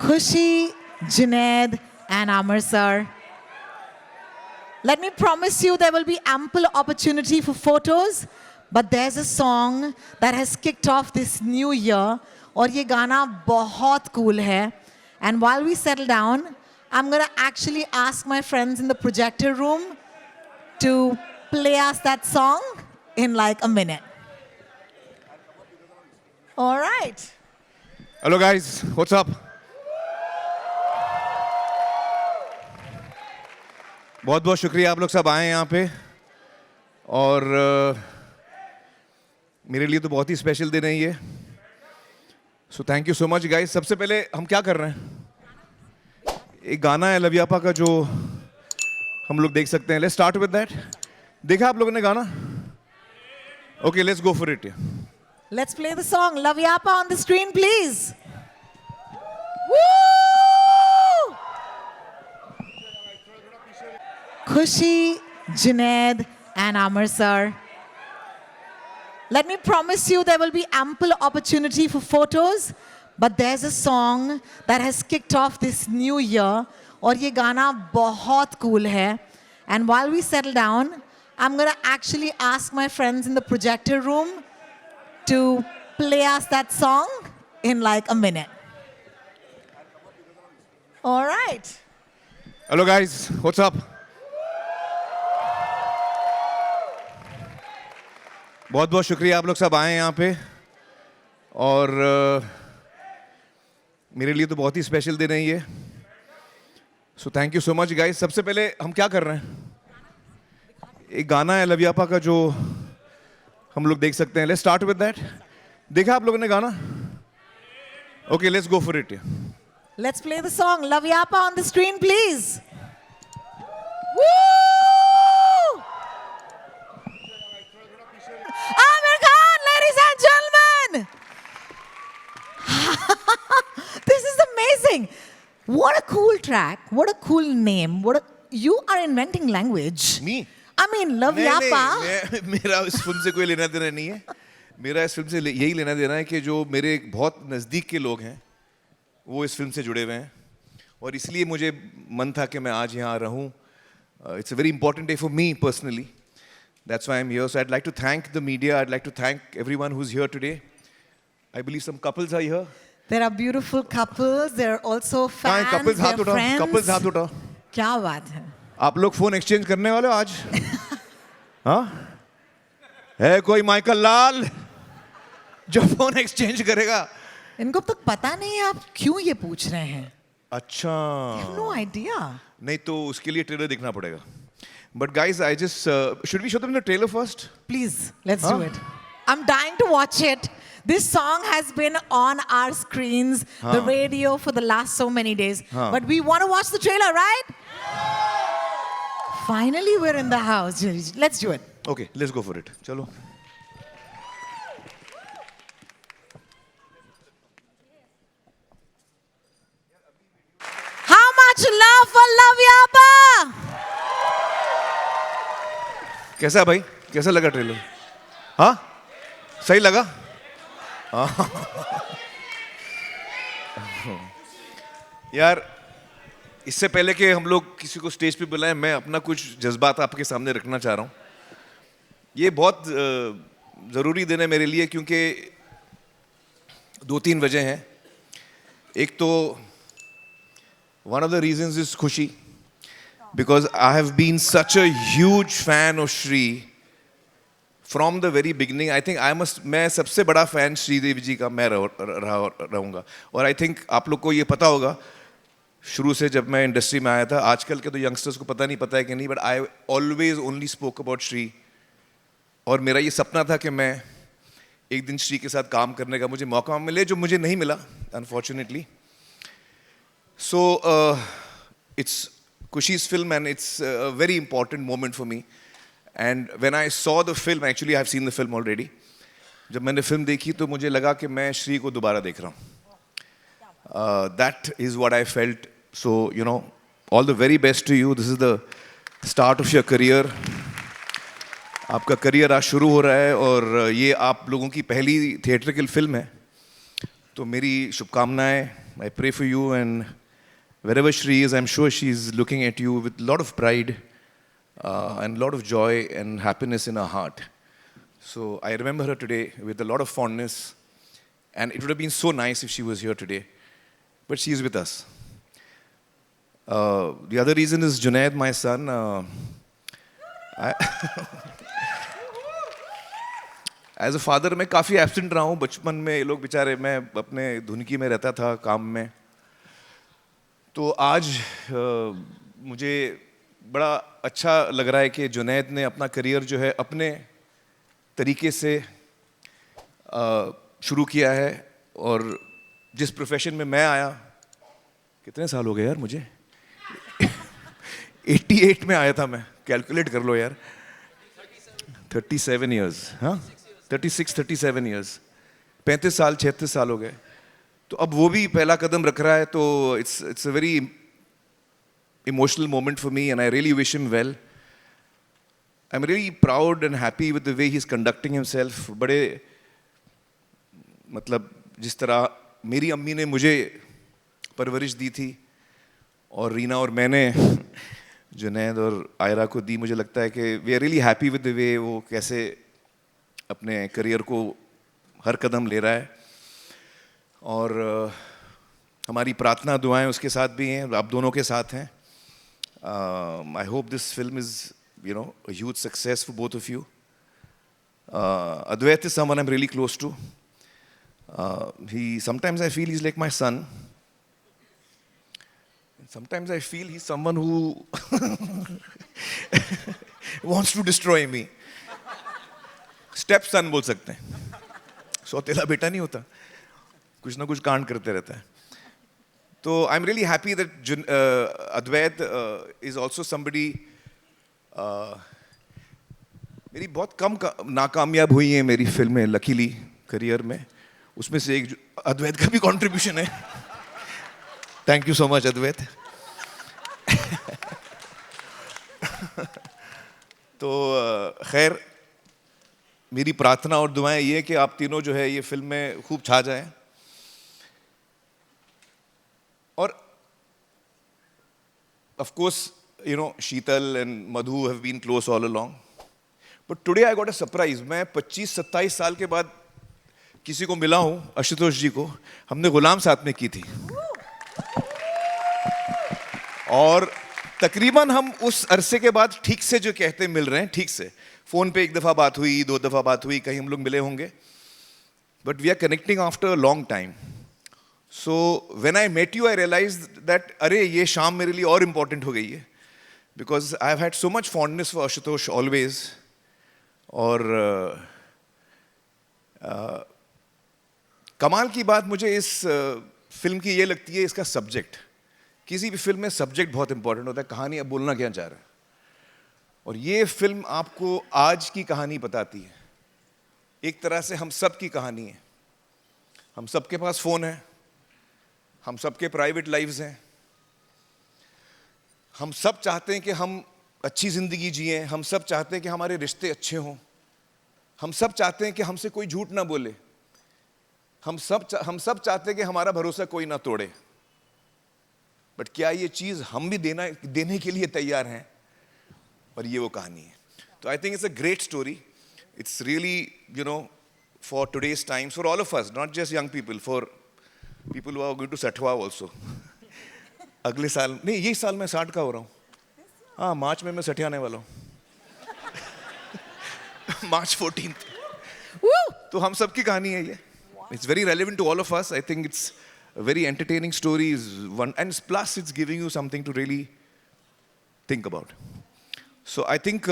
Khushi, Junaid, and Amar sir. Let me promise you there will be ample opportunity for photos, but there's a song that has kicked off this new year, और ये गाना बहुत cool है. And while we settle down, I'm gonna actually ask my friends in the projector room to play us that song in like a minute. All right. Hello guys, what's up? बहुत बहुत शुक्रिया आप लोग सब आए हैं यहाँ पे और मेरे लिए तो बहुत ही स्पेशल दिन है ये. सो thank you so much guys. सबसे पहले हम क्या कर रहे हैं, एक गाना है लवियापा का जो हम लोग देख सकते हैं. Let's start with that. देखा आप लोगों ने गाना? Okay, let's go for it. Let's play the song Lavyapa on the screen, please. Woo! Khushi, Junaid, and Amar sir. Let me promise you there will be ample opportunity for photos, but there's a song that has kicked off this new year, और ये गाना बहुत cool है. And while we settle down, I'm gonna actually ask my friends in the projector room to play us that song in like a minute. All right. Hello guys, what's up? बहुत बहुत शुक्रिया आप लोग सब आए हैं यहाँ पे और मेरे लिए तो बहुत ही स्पेशल दिन है ये. सो thank you so much guys. सबसे पहले हम क्या कर रहे हैं, एक गाना है लवियापा का जो हम लोग देख सकते हैं. Let's start with that. देखा आप लोगों ने गाना? Okay, let's go for it. Let's play the song Lavyapa on the screen, please. Woo! Amir Khan, ladies and gentlemen. This is amazing. What a cool track. What a cool name. You are inventing language. Me? I mean, Lavyapa. नहीं, मेरा इस film से कोई लेना देना नहीं है. मेरा इस फिल्म से यही लेना देना है कि जो मेरे बहुत नज़दीक के लोग हैं वो इस फिल्म से जुड़े हुए हैं और इसलिए मुझे मन था कि मैं आज यहाँ रहूँ. It's a very important day for me personally. That's why I'm here. So I'd like to thank the media. I'd like to thank everyone who's here today. I believe some couples are here. There are beautiful couples. There are also fans. Couples हाथ उठाओ. Friends. Couples हाथ उठाओ. क्या बात है? आप लोग phone exchange करने वाले हो आज? हाँ? है कोई माइकल लाल जो फोन एक्सचेंज करेगा? इनको तो पता नहीं है आप क्यों ये पूछ रहे हैं. अच्छा. No idea. नहीं तो उसके लिए ट्रेलर देखना पड़ेगा. But guys, I just should we show them the trailer first? Please, let's do it. I'm dying to watch it. This song has been on our screens, the radio for the last so many days. But we want to watch the trailer, right? Finally, we're in the house. Let's do it. Okay, let's go for it. चलो. How much love for Lavyapa? कैसा है भाई? कैसा लगा trailer? हाँ? सही लगा? यार इससे पहले कि हम लोग किसी को स्टेज पे बुलाएं, मैं अपना कुछ जज्बात आपके सामने रखना चाह रहा हूँ. ये बहुत ज़रूरी दिन है मेरे लिए क्योंकि दो तीन वजह हैं. एक तो one of the reasons is Khushi, because I have been such a huge fan of Shri from the very beginning. I think मैं सबसे बड़ा fan श्रीदेवी जी का मैं रहूँगा. और I think आप लोग को ये पता होगा शुरू से जब मैं इंडस्ट्री में आया था. आजकल के तो यंगस्टर्स को पता है कि नहीं, but I always only spoke about Shri. और मेरा ये सपना था कि मैं एक दिन श्री के साथ काम करने का मुझे मौका मिले, जो मुझे नहीं मिला unfortunately. So it's Khushi's film and it's a very important moment for me. And when I saw the film, actually I've seen the film already. जब मैंने फिल्म देखी तो मुझे लगा कि मैं श्री को दोबारा देख रहा हूँ. That is what I felt. So you know, all the very best to you. This is the start of your career. आपका करियर आज शुरू हो रहा है और ये आप लोगों की पहली थिएट्रिकल फिल्म है. तो मेरी शुभकामनाएं I pray for you, and wherever she is, I'm sure she's looking at you with a lot of pride and a lot of joy and happiness in her heart. So I remember her today with a lot of fondness, and it would have been so nice if she was here today, but she is with us. The other reason is Junaid, my son. As a father मैं काफ़ी absent रहा हूँ बचपन में. ये लोग बेचारे, मैं अपने धुनकी में रहता था काम में. तो आज मुझे बड़ा अच्छा लग रहा है कि जुनैद ने अपना करियर जो है अपने तरीके से शुरू किया है. और जिस प्रोफेशन में मैं आया, कितने साल हो गए यार मुझे? 88 में आया था मैं. कैलकुलेट कर लो यार. 37 ईयर्स. हाँ, 36-37 ईयर्स. 35 साल 36 साल हो गए. तो अब वो भी पहला कदम रख रहा है. तो it's a very emotional moment for me, and I really wish him well. I am really proud and happy with the way he is conducting himself. बड़े मतलब जिस तरह मेरी अम्मी ने मुझे परवरिश दी थी और रीना और मैंने जुनैद और आयरा को दी, मुझे लगता है कि we are really happy with the way वो कैसे अपने करियर को हर कदम ले रहा है. और हमारी प्रार्थना दुआएं उसके साथ भी हैं, आप दोनों के साथ हैं. I hope this film is a huge success for both of you. Advait is someone I'm really close to. Sometimes I feel he's like my son. Sometimes I feel he's someone who wants to destroy me. Step son बोल सकते हैं. सौतेला बेटा नहीं होता, कुछ ना कुछ कांड करते रहता है. तो I'm really happy that Advait is also somebody. मेरी बहुत कम नाकामयाब हुई हैं मेरी फिल्में लकीली करियर में. उसमें से एक अद्वैत का भी कंट्रीब्यूशन है. थैंक यू सो मच अद्वैत. तो खैर, मेरी प्रार्थना और दुआएं ये कि आप तीनों जो है ये फिल्म में खूब छा जाएं. और of course Sheetal and Madhu have been close all along. But today I got a surprise. मैं 25-27 साल के बाद किसी को मिला हूँ, आशुतोष जी को. हमने गुलाम साथ में की थी. और तकरीबन हम उस अरसे के बाद ठीक से जो कहते मिल रहे हैं, ठीक से. फ़ोन पे एक दफ़ा बात हुई, 2 दफ़ा बात हुई, कहीं हम लोग मिले होंगे. But we are connecting after a long time. So when I met you, I realized that अरे ये शाम मेरे लिए और इम्पोर्टेंट हो गई है. Because I've had so much fondness for Ashutosh always. और कमाल की बात मुझे इस फिल्म की ये लगती है, इसका सब्जेक्ट. किसी भी फिल्म में सब्जेक्ट बहुत इंपॉर्टेंट होता है. कहानी अब बोलना क्या चाह रहा है. और ये फिल्म आपको आज की कहानी बताती है. एक तरह से हम सब की कहानी है. हम सबके पास फ़ोन है, हम सबके प्राइवेट लाइव्स हैं. हम सब चाहते हैं कि हम अच्छी ज़िंदगी जिएं. हम सब चाहते हैं कि हमारे रिश्ते अच्छे हों. हम सब चाहते हैं कि हमसे कोई झूठ ना बोले. हम सब चाहते हैं कि हमारा भरोसा कोई ना तोड़े. बट क्या ये चीज़ हम भी देने के लिए तैयार हैं? और ये वो कहानी है. तो I think it's a great story. It's really for today's times, for all of us, not just young people, for people who are going to Sathwa also. अगले साल नहीं, यही साल मैं 60 का हो रहा हूँ. हाँ, मार्च में मैं 60 आने वाला हूँ. March 14th. तो हम सब की कहानी है ये. It's very relevant to all of us. I think it's a very entertaining story. And plus it's giving you something to really think about. So I think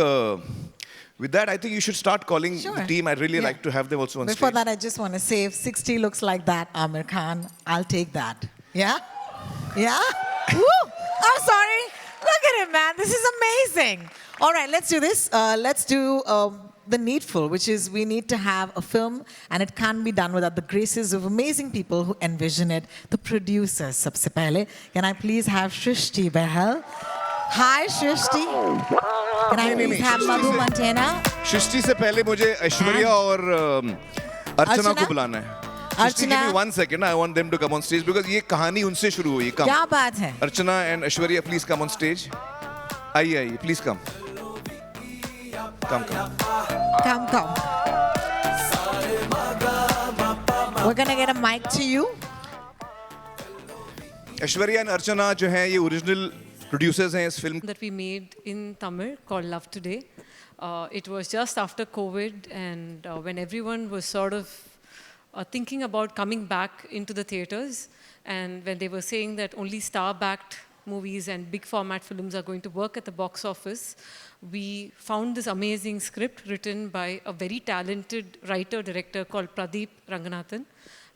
with that, I think you should start calling the team. I'd really like to have them also on Before stage. that, I just want to say, if 60 looks like that, Amir Khan, I'll take that. Yeah? Yeah? Woo! I'm sorry. Look at him, man. This is amazing. All right, let's do this. Let's do the needful, which is we need to have a film, and it can't be done without the graces of amazing people who envision it. The producers, sabse pehle. Can I please have Shrishti Behal? Hi, Shrishti. Can I please have Madhu Mantena? सृष्टि से पहले मुझे ऐश्वर्या और अर्चना को बुलाना है. Srishti, give me Archana, 1 second. I want them to come on stage because ये कहानी उनसे शुरू हुई. Come. क्या बात है? Archana and Aishwarya, please come on stage. आइए, please come. Come. Come. We're gonna get a mic to you. Aishwarya and Archana जो हैं ये original producers हैं इस film. that we made in Tamil called Love Today. It was just after COVID and when everyone was sort of thinking about coming back into the theaters, and when they were saying that only star-backed movies and big format films are going to work at the box office, we found this amazing script written by a very talented writer-director called Pradeep Ranganathan.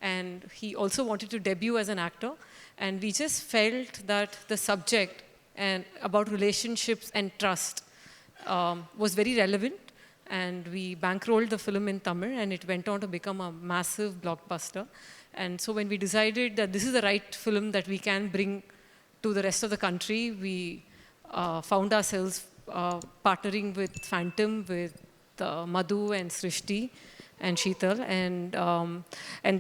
And he also wanted to debut as an actor. And we just felt that the subject and about relationships and trust was very relevant. And we bankrolled the film in Tamil, and it went on to become a massive blockbuster. And so when we decided that this is the right film that we can bring to the rest of the country, we found ourselves partnering with Phantom, with Madhu and Srishti and Sheetal, and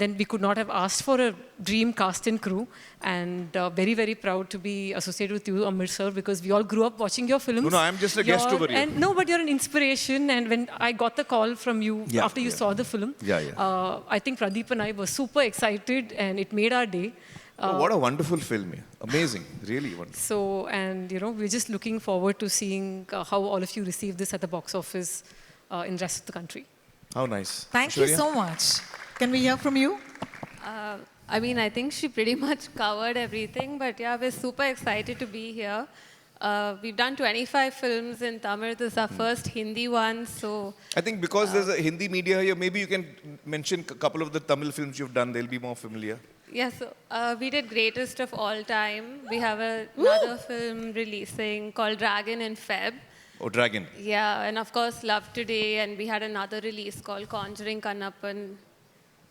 then we could not have asked for a dream cast and crew, and very, very proud to be associated with you, Amir sir, because we all grew up watching your films. No, I'm just a guest over here. And no, but you're an inspiration, and when I got the call from you after you saw the film, I think Pradeep and I were super excited, and it made our day. Oh, what a wonderful film. Amazing, really wonderful. So, and we're just looking forward to seeing how all of you receive this at the box office in the rest of the country. How nice. Thank you Aishwarya? so much. Can we hear from you? I mean, I think she pretty much covered everything, but yeah, we're super excited to be here. We've done 25 films in Tamil. This is our first Hindi one, so... I think because there's a Hindi media here, maybe you can mention a couple of the Tamil films you've done. They'll be more familiar. Yeah, so we did Greatest of All Time. We have another film releasing called Dragon in Feb. Oh, Dragon. Yeah, and of course, Love Today, and we had another release called Conjuring Kannappan,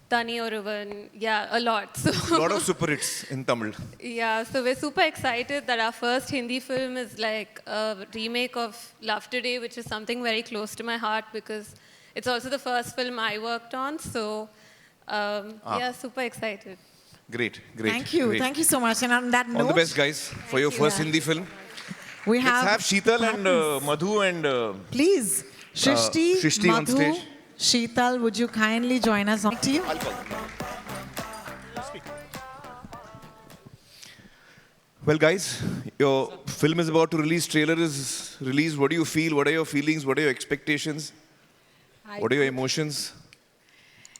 Tani Oruvan. Yeah, a lot. So A lot of super hits in Tamil. yeah, so we're super excited that our first Hindi film is like a remake of Love Today, which is something very close to my heart because it's also the first film I worked on. So yeah, super excited. Great. Thank you. Great. Thank you so much. And on that note, All the best, guys, for your first Hindi film. we Let's have, have Sheetal and patterns. Madhu and... Please, Shrishti, Shrishti on Madhu, stage. Sheetal, would you kindly join us on to you? Well, guys, your film is about to release. Trailer is released. What do you feel? What are your feelings? What are your expectations? What are your emotions?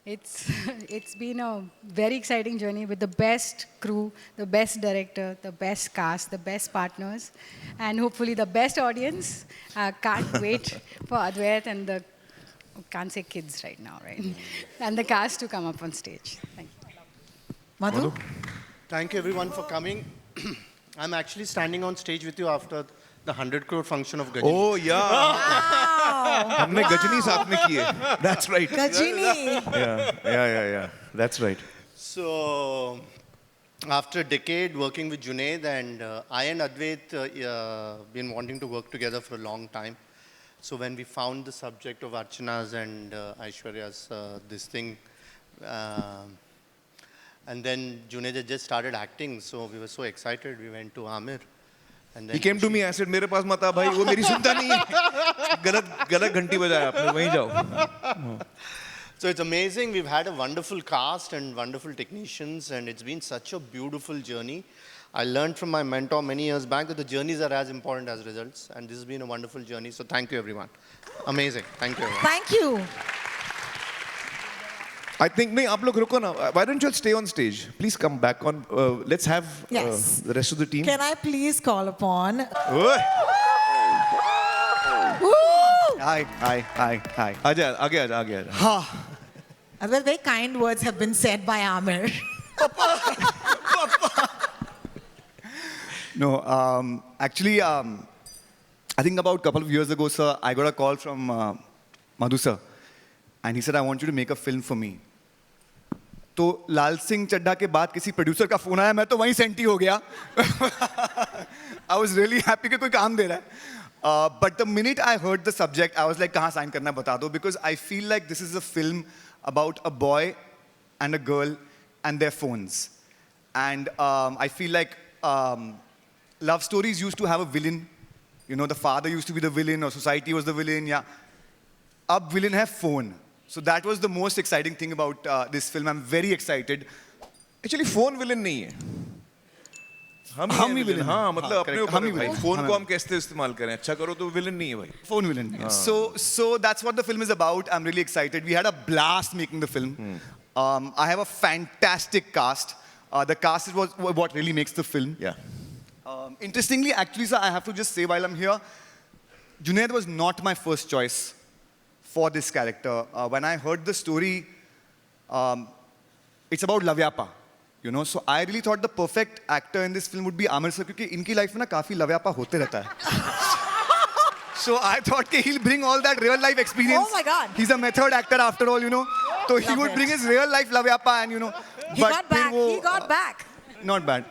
It's been a very exciting journey with the best crew, the best director, the best cast, the best partners, and hopefully the best audience. Can't wait for Advait and the can't say kids right now, right? And the cast to come up on stage. Thank you. Madhu? Thank you everyone for coming. I'm actually standing on stage with you after the 100 crore function of Gajini. Oh, yeah. हमने गजनी साथ में की है. That's right. Gajini. Yeah. That's right. So, after a decade working with Junaid, and I and Advait been wanting to work together for a long time. So when we found the subject of Archana's and Aishwarya's this thing, and then Junaid had just started acting, so we were so excited. We went to Amir. And then He came to me. I said, मेरे पास मत आ भाई. वो मेरी सुनता नहीं है. गलत घंटी बजाया आपने. वहीं जाओ. So it's amazing. We've had a wonderful cast and wonderful technicians, and it's been such a beautiful journey. I learned from my mentor many years back that the journeys are as important as results, and this has been a wonderful journey. So thank you, everyone. Amazing. Thank you, everyone. Thank you. I think, नहीं आप लोग रुको ना. Why don't you all stay on stage? Please come back on. Let's have Yes. the rest of the team. Can I please call upon... ओए, Woo! Hi. आजा, आगे आजा. Well, very kind words have been said by Amir. No, actually, I think about a couple of years ago, sir, I got a call from Madhu sir, and he said, I want you to make a film for me. तो लाल सिंह चड्ढा के बाद किसी producer का phone आया, मैं तो वहीं senti हो गया. I was really happy कि कोई काम दे रहा है. But the minute I heard the subject, I was like, कहाँ sign करना है बता दो, because I feel like this is a film about a boy and a girl and their phones. And I feel like love stories used to have a villain. You know, the father used to be the villain or society was the villain. Yeah. Ab villain hai phone. So that was the most exciting thing about this film. I'm very excited. Actually phone villain नहीं है, हम हम ही ही villain. villain हाँ हैं। मतलब हाँ, अपने correct, ऊपर हम है ही भाई, villain। फोन हाँ, को हम कैसे इस्तेमाल करें, अच्छा करो तो विलन नहीं है भाई। Phone villain. So that's what the film is about. I'm really excited. We had a blast making the film. I have a fantastic cast. The cast is what really makes the film. Yeah. Interestingly, actually, sir, I have to just say while I'm here, Junaid was not my first choice for this character. When I heard the story, it's about Lavyapa, you know. So I really thought the perfect actor in this film would be Amir sir, because इनकी life में ना काफी Lavyapa होते रहता है. So I thought कि he'll bring all that real life experience. Oh my God. He's a method actor after all, you know. So he Love would it. bring his real life Lavyapa and you know. He but got फिर back. वो, He got back. Not bad.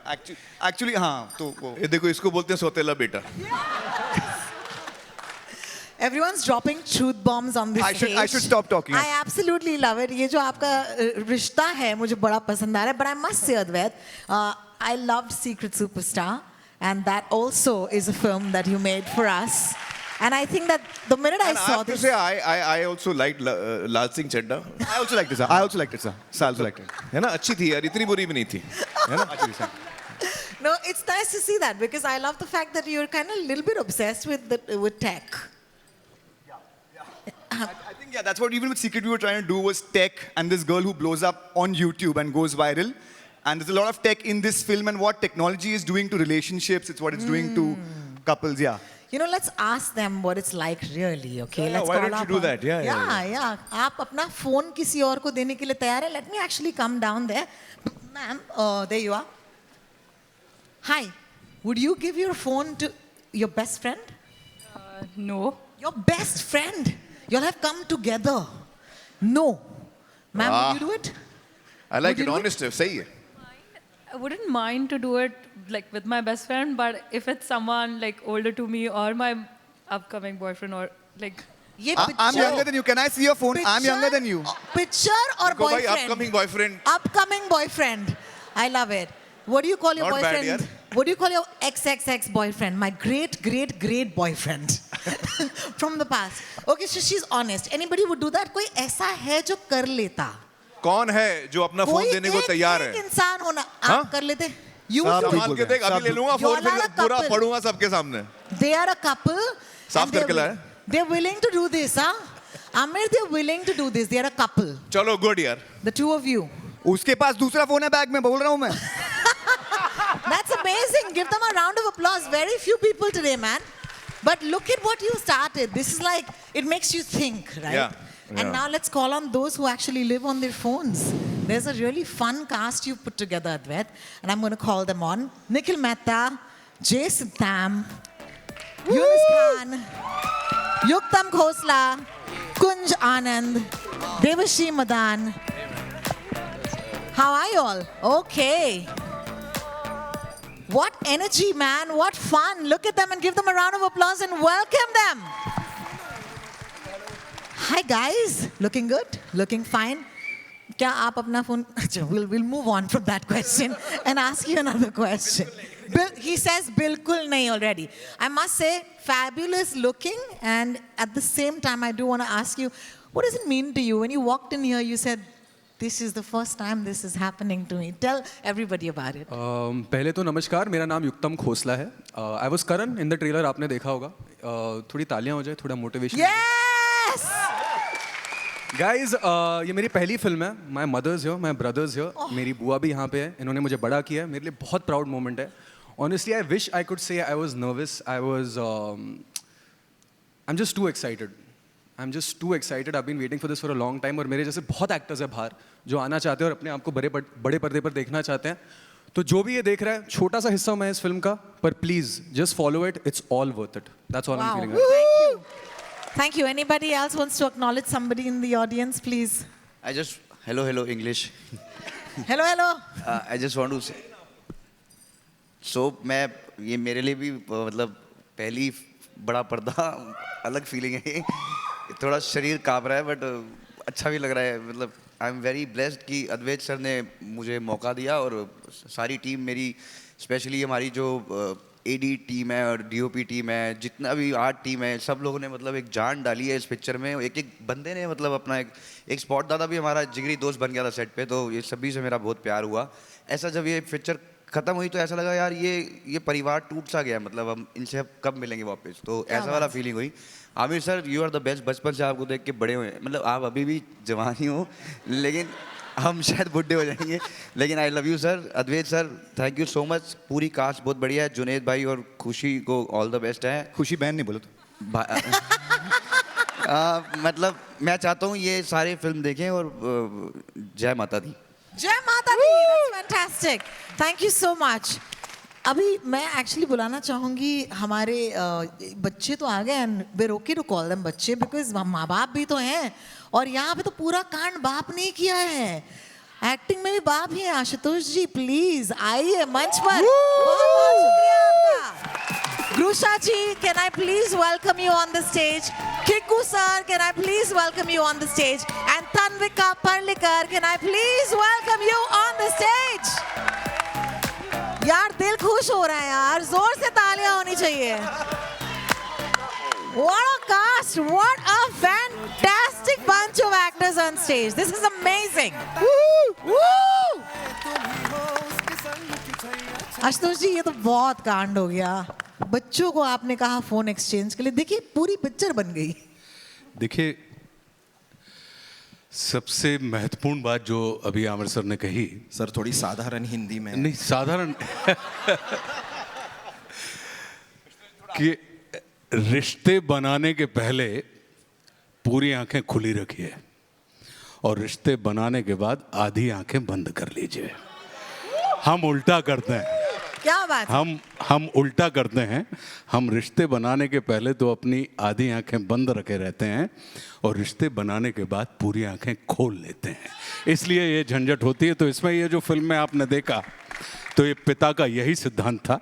Actually हाँ तो वो. ये देखो इसको बोलते हैं सौतेला बेटा। Everyone's dropping truth bombs on this stage. I should stop talking. I absolutely love it. ये जो आपका रिश्ता है मुझे बड़ा पसंद आ रहा है. But I must say, Advait, I loved Secret Superstar, and that also is a film that you made for us. And I think that the minute I And I saw have to this, say, I also liked Lal Singh Chadda। I also liked it, sir. I also liked it, sir. I also liked it. है ना, अच्छी थी यार, इतनी बुरी भी नहीं थी, है ना? Actually, sir. no, it's nice to see that because I love the fact that you're kind of a little bit obsessed with tech. I think, yeah, that's what even with Secret we were trying to do was tech and this girl who blows up on YouTube and goes viral. And there's a lot of tech in this film and what technology is doing to relationships, it's what it's doing to couples, yeah. You know, let's ask them what it's like really, okay? Yeah, let's why call don't you up do on- that? Yeah. आप अपना phone किसी और को देने के लिए तैयार है? Let me actually come down there. Ma'am, there you are. Hi, would you give your phone to your best friend? No. Your best friend? You'll have come together. No. Ma'am, would you do it? I like Would it you do it? honest, सही है। I wouldn't mind to do it like with my best friend, but if it's someone like older to me or my upcoming boyfriend or like ये I'm picture- younger than you. Can I see your phone? I'm younger than you. Picture or देखो भाई, boyfriend? upcoming boyfriend। Upcoming boyfriend. I love it. What do you call your Not bad, boyfriend? yaar. What do you call your ex boyfriend? My great boyfriend from the past. Okay, so she's honest. Anybody would do that? कोई ऐसा है जो कर लेता? कौन है जो अपना फोन कोई देने को तैयार एक है? इंसान होना हाँ? आप कर लेते? You सब would do ठीक it. संभाल के देख, अभी ले लूंगा You फोन, all are फिर a पूरा couple. पढ़ूंगा सबके सामने। They are a couple. साफ and they're करके लाया? willing- They're willing to do this, huh? Amir, they're willing to do this. They are a couple. चलो गुड यार। The two of you. उसके पास दूसरा फोन है बैग में बोल रहा हूँ मैं. That's amazing. Give them a round of applause. Very few people today, man. But look at what you started. This is like, it makes you think, right? Yeah. And Yeah. now let's call on those who actually live on their phones. There's a really fun cast you've put together, Advait. And I'm going to call them on. Nikhil Mehta, Jason Tam, Yunus Khan, Yuktam Khosla, Kunj Anand, Devashi Madan. How are you all? Okay. What energy, man. What fun. Look at them and give them a round of applause and welcome them. Hi, guys. Looking good? Looking fine? क्या आप अपना phone... We'll move on from that question and ask you another question. He says बिल्कुल नहीं already. I must say, fabulous looking, and at the same time, I do want to ask you, what does it mean to you? When you walked in here, you said, this is the first time this is happening to me. Tell everybody about it. पहले तो नमस्कार, मेरा नाम युक्तम खोसला है. I was Karan in the trailer, आपने देखा होगा. थोड़ी तालियां हो जाए, थोड़ा मोटिवेशन. Yes! गाइज, ये मेरी पहली फिल्म है. My mother's here, my brother's here. मेरी बुआ भी यहाँ पे है. इन्होंने मुझे बड़ा किया है. मेरे लिए बहुत प्राउड मोमेंट है. Honestly I wish I could say I was nervous. I am just to excited. I've been waiting for this for a long time. और मेरे जैसे बहुत एक्टर्स हैं बाहर जो आना चाहते हैं और अपने आप को बड़े पर्दे पर देखना चाहते हैं. तो जो भी ये देख रहा है, छोटा सा हिस्सा मैं इस फिल्म का, पर please just follow it. It's all worth it. That's all I am feeling. Thank you. Thank you. Anybody else wants to acknowledge somebody in the audience, please? I just hello English. Hello. I just want to say. So मैं ये मेरे लिए भी मतलब पहली बड़ा पर्दा अलग फीलिंग है. थोड़ा शरीर कांप रहा है बट अच्छा भी लग रहा है. मतलब आई एम वेरी ब्लेस्ड कि अद्वैत सर ने मुझे मौका दिया और सारी टीम मेरी, स्पेशली हमारी जो एडी टीम है और डीओपी टीम है, जितना भी आर्ट टीम है, सब लोगों ने मतलब एक जान डाली है इस पिक्चर में। एक एक बंदे ने मतलब अपना एक स्पॉट दादा भी हमारा जिगरी दोस्त बन गया था सेट पे, तो ये सभी से मेरा बहुत प्यार हुआ। ऐसा जब ये पिक्चर ख़त्म हुई तो ऐसा लगा यार ये परिवार टूट सा गया, मतलब हम इनसे अब कब मिलेंगे वापस, तो ऐसा वाला फीलिंग हुई। Aamir sir, you are the best. बचपन से आपको देख के बड़े हुए, मतलब आप अभी भी जवान ही हो, लेकिन हम शायद बुढ़े हो जाएंगे, लेकिन I love you sir. Advait sir, thank you so much. पूरी कास्ट बहुत बढ़िया है। जुनैद भाई और खुशी को ऑल द बेस्ट है। खुशी बहन नहीं बोलो तो। मतलब मैं चाहता हूँ ये सारे फिल्म देखें और जय माता दी। जय माता दी, that's fantastic. Thank you so much. अभी मैं एक्चुअली बुलाना चाहूँगी हमारे बच्चे तो आ गए, and we're okay to call them बच्चे because माँ बाप भी तो हैं, और यहाँ पे तो पूरा कांड बाप ने किया है, एक्टिंग में भी बाप ही है। आशुतोष जी प्लीज आइए मंच पर। बहुत शुक्रिया आपका। Grusha ji, can I please welcome you on the stage? Kikku sir, can I please welcome you on the stage? And Tanvika Parlikar, can I please welcome you on the stage? यार दिल खुश हो रहा है यार, जोर से तालियां होनी चाहिए। What a cast! What a fantastic bunch of actors on stage. This is amazing. Woo! Woo! Ashutosh जी, ये तो बहुत कांड हो गया। बच्चों को आपने कहा फोन एक्सचेंज के लिए, देखिए पूरी पिक्चर बन गई। देखिए, सबसे महत्वपूर्ण बात जो अभी आमिर सर ने कही, सर थोड़ी साधारण हिंदी में। नहीं साधारण कि रिश्ते बनाने के पहले पूरी आंखें खुली रखिए और रिश्ते बनाने के बाद आधी आंखें बंद कर लीजिए। हम उल्टा करते हैं। क्या बात? हम उल्टा करते हैं। हम रिश्ते बनाने के पहले तो अपनी आधी आंखें बंद रखे रहते हैं और रिश्ते बनाने के बाद पूरी आंखें खोल लेते हैं, इसलिए ये झंझट होती है। तो इसमें ये जो फिल्म में आपने देखा, तो ये पिता का यही सिद्धांत था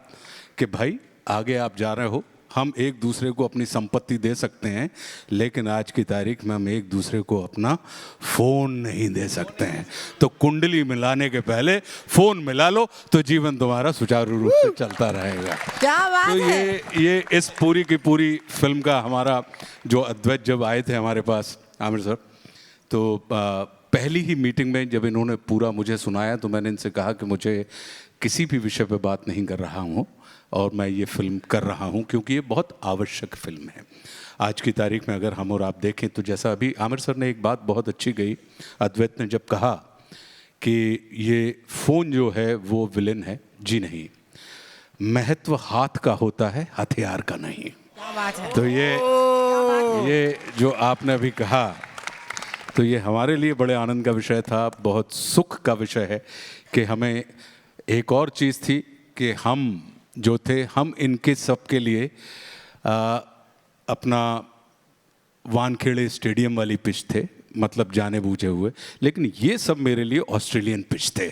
कि भाई आगे आप जा रहे हो, हम एक दूसरे को अपनी संपत्ति दे सकते हैं, लेकिन आज की तारीख में हम एक दूसरे को अपना फ़ोन नहीं दे सकते हैं। तो कुंडली मिलाने के पहले फ़ोन मिला लो तो जीवन तुम्हारा सुचारू रूप से चलता रहेगा। क्या बात तो है? ये इस पूरी की पूरी फिल्म का हमारा जो अद्वैत जब आए थे हमारे पास आमिर सर, तो पहली ही मीटिंग में जब इन्होंने पूरा मुझे सुनाया तो मैंने इनसे कहा कि मुझे किसी भी विषय पे बात नहीं कर रहा हूँ और मैं ये फिल्म कर रहा हूँ क्योंकि ये बहुत आवश्यक फिल्म है। आज की तारीख में अगर हम और आप देखें तो जैसा अभी आमिर सर ने एक बात बहुत अच्छी कही, अद्वैत ने जब कहा कि ये फ़ोन जो है वो विलेन है, जी नहीं, महत्व हाथ का होता है, हथियार का नहीं। क्या बात है? तो ये जो आपने अभी कहा, तो ये हमारे लिए बड़े आनंद का विषय था, बहुत सुख का विषय है कि हमें एक और चीज़ थी कि हम जो थे, हम इनके सब के लिए अपना वानखेड़े स्टेडियम वाली पिच थे, मतलब जाने बूझे हुए, लेकिन ये सब मेरे लिए ऑस्ट्रेलियन पिच थे।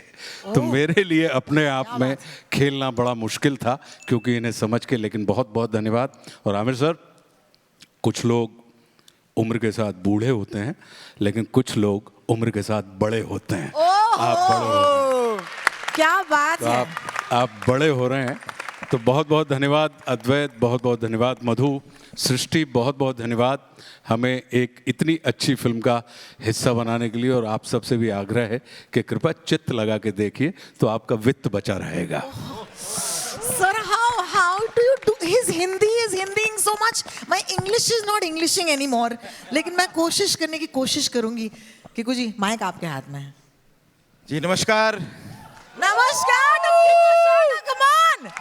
तो मेरे लिए अपने आप में खेलना बड़ा मुश्किल था क्योंकि इन्हें समझ के, लेकिन बहुत बहुत धन्यवाद। और आमिर सर, कुछ लोग उम्र के साथ बूढ़े होते हैं लेकिन कुछ लोग उम्र के साथ बड़े होते हैं। आप बड़े हो रहे हैं। क्या बात तो है? आप बड़े हो रहे हैं, तो बहुत बहुत धन्यवाद अद्वैत, बहुत बहुत धन्यवाद मधु, सृष्टि, बहुत बहुत धन्यवाद हमें एक इतनी अच्छी फिल्म का हिस्सा बनाने के लिए। और आप सबसे भी आग्रह है कि कृपया चित्त लगा के देखिए तो आपका वित्त बचा रहेगा। Sir, how do you do? His Hindi is Hindying so much. My English is not Englishing anymore. लेकिन मैं कोशिश करने की कोशिश करूंगी। किकू जी, माइक आपके हाथ में है। जी नमस्कार। नमस्कार। Come on.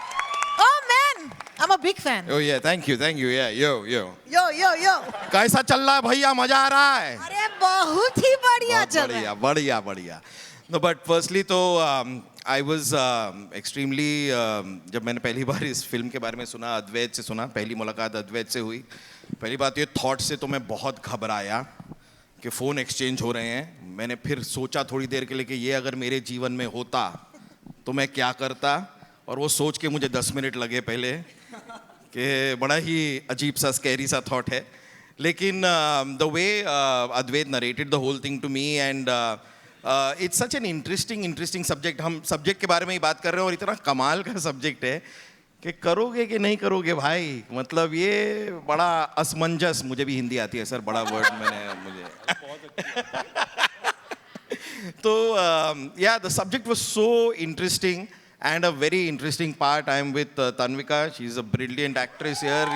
Oh man, I'm a big fan. Oh yeah, thank you, yeah, yo. Yo. कैसा चल रहा है भैया, मजा आ रहा है? अरे बहुत ही बढ़िया चल रहा है। बढ़िया। No, but firstly तो I was extremely जब मैंने पहली बार इस फिल्म के बारे में सुना, अद्वैत से सुना, पहली मुलाकात अद्वैत से हुई, पहली बात ये थॉट से तो मैं बहुत घबराया कि फ़ोन एक्सचेंज हो रहे हैं। मैंने फिर सोचा थोड़ी देर के लिए कि ये अगर मेरे जीवन में होता तो मैं क्या करता, और वो सोच के मुझे 10 मिनट लगे पहले कि बड़ा ही अजीब सा स्कैरी सा थॉट है। लेकिन the way Advait narrated the whole thing to me, and it's such an interesting subject. हम सब्जेक्ट के बारे में ही बात कर रहे हैं और इतना कमाल का सब्जेक्ट है कि करोगे कि नहीं करोगे भाई. मतलब ये बड़ा असमंजस, मुझे भी हिंदी आती है सर, बड़ा वर्ड मैंने मुझे तो yeah, the subject was so interesting and a very interesting part. I am with Tanvika. She is a brilliant actress here.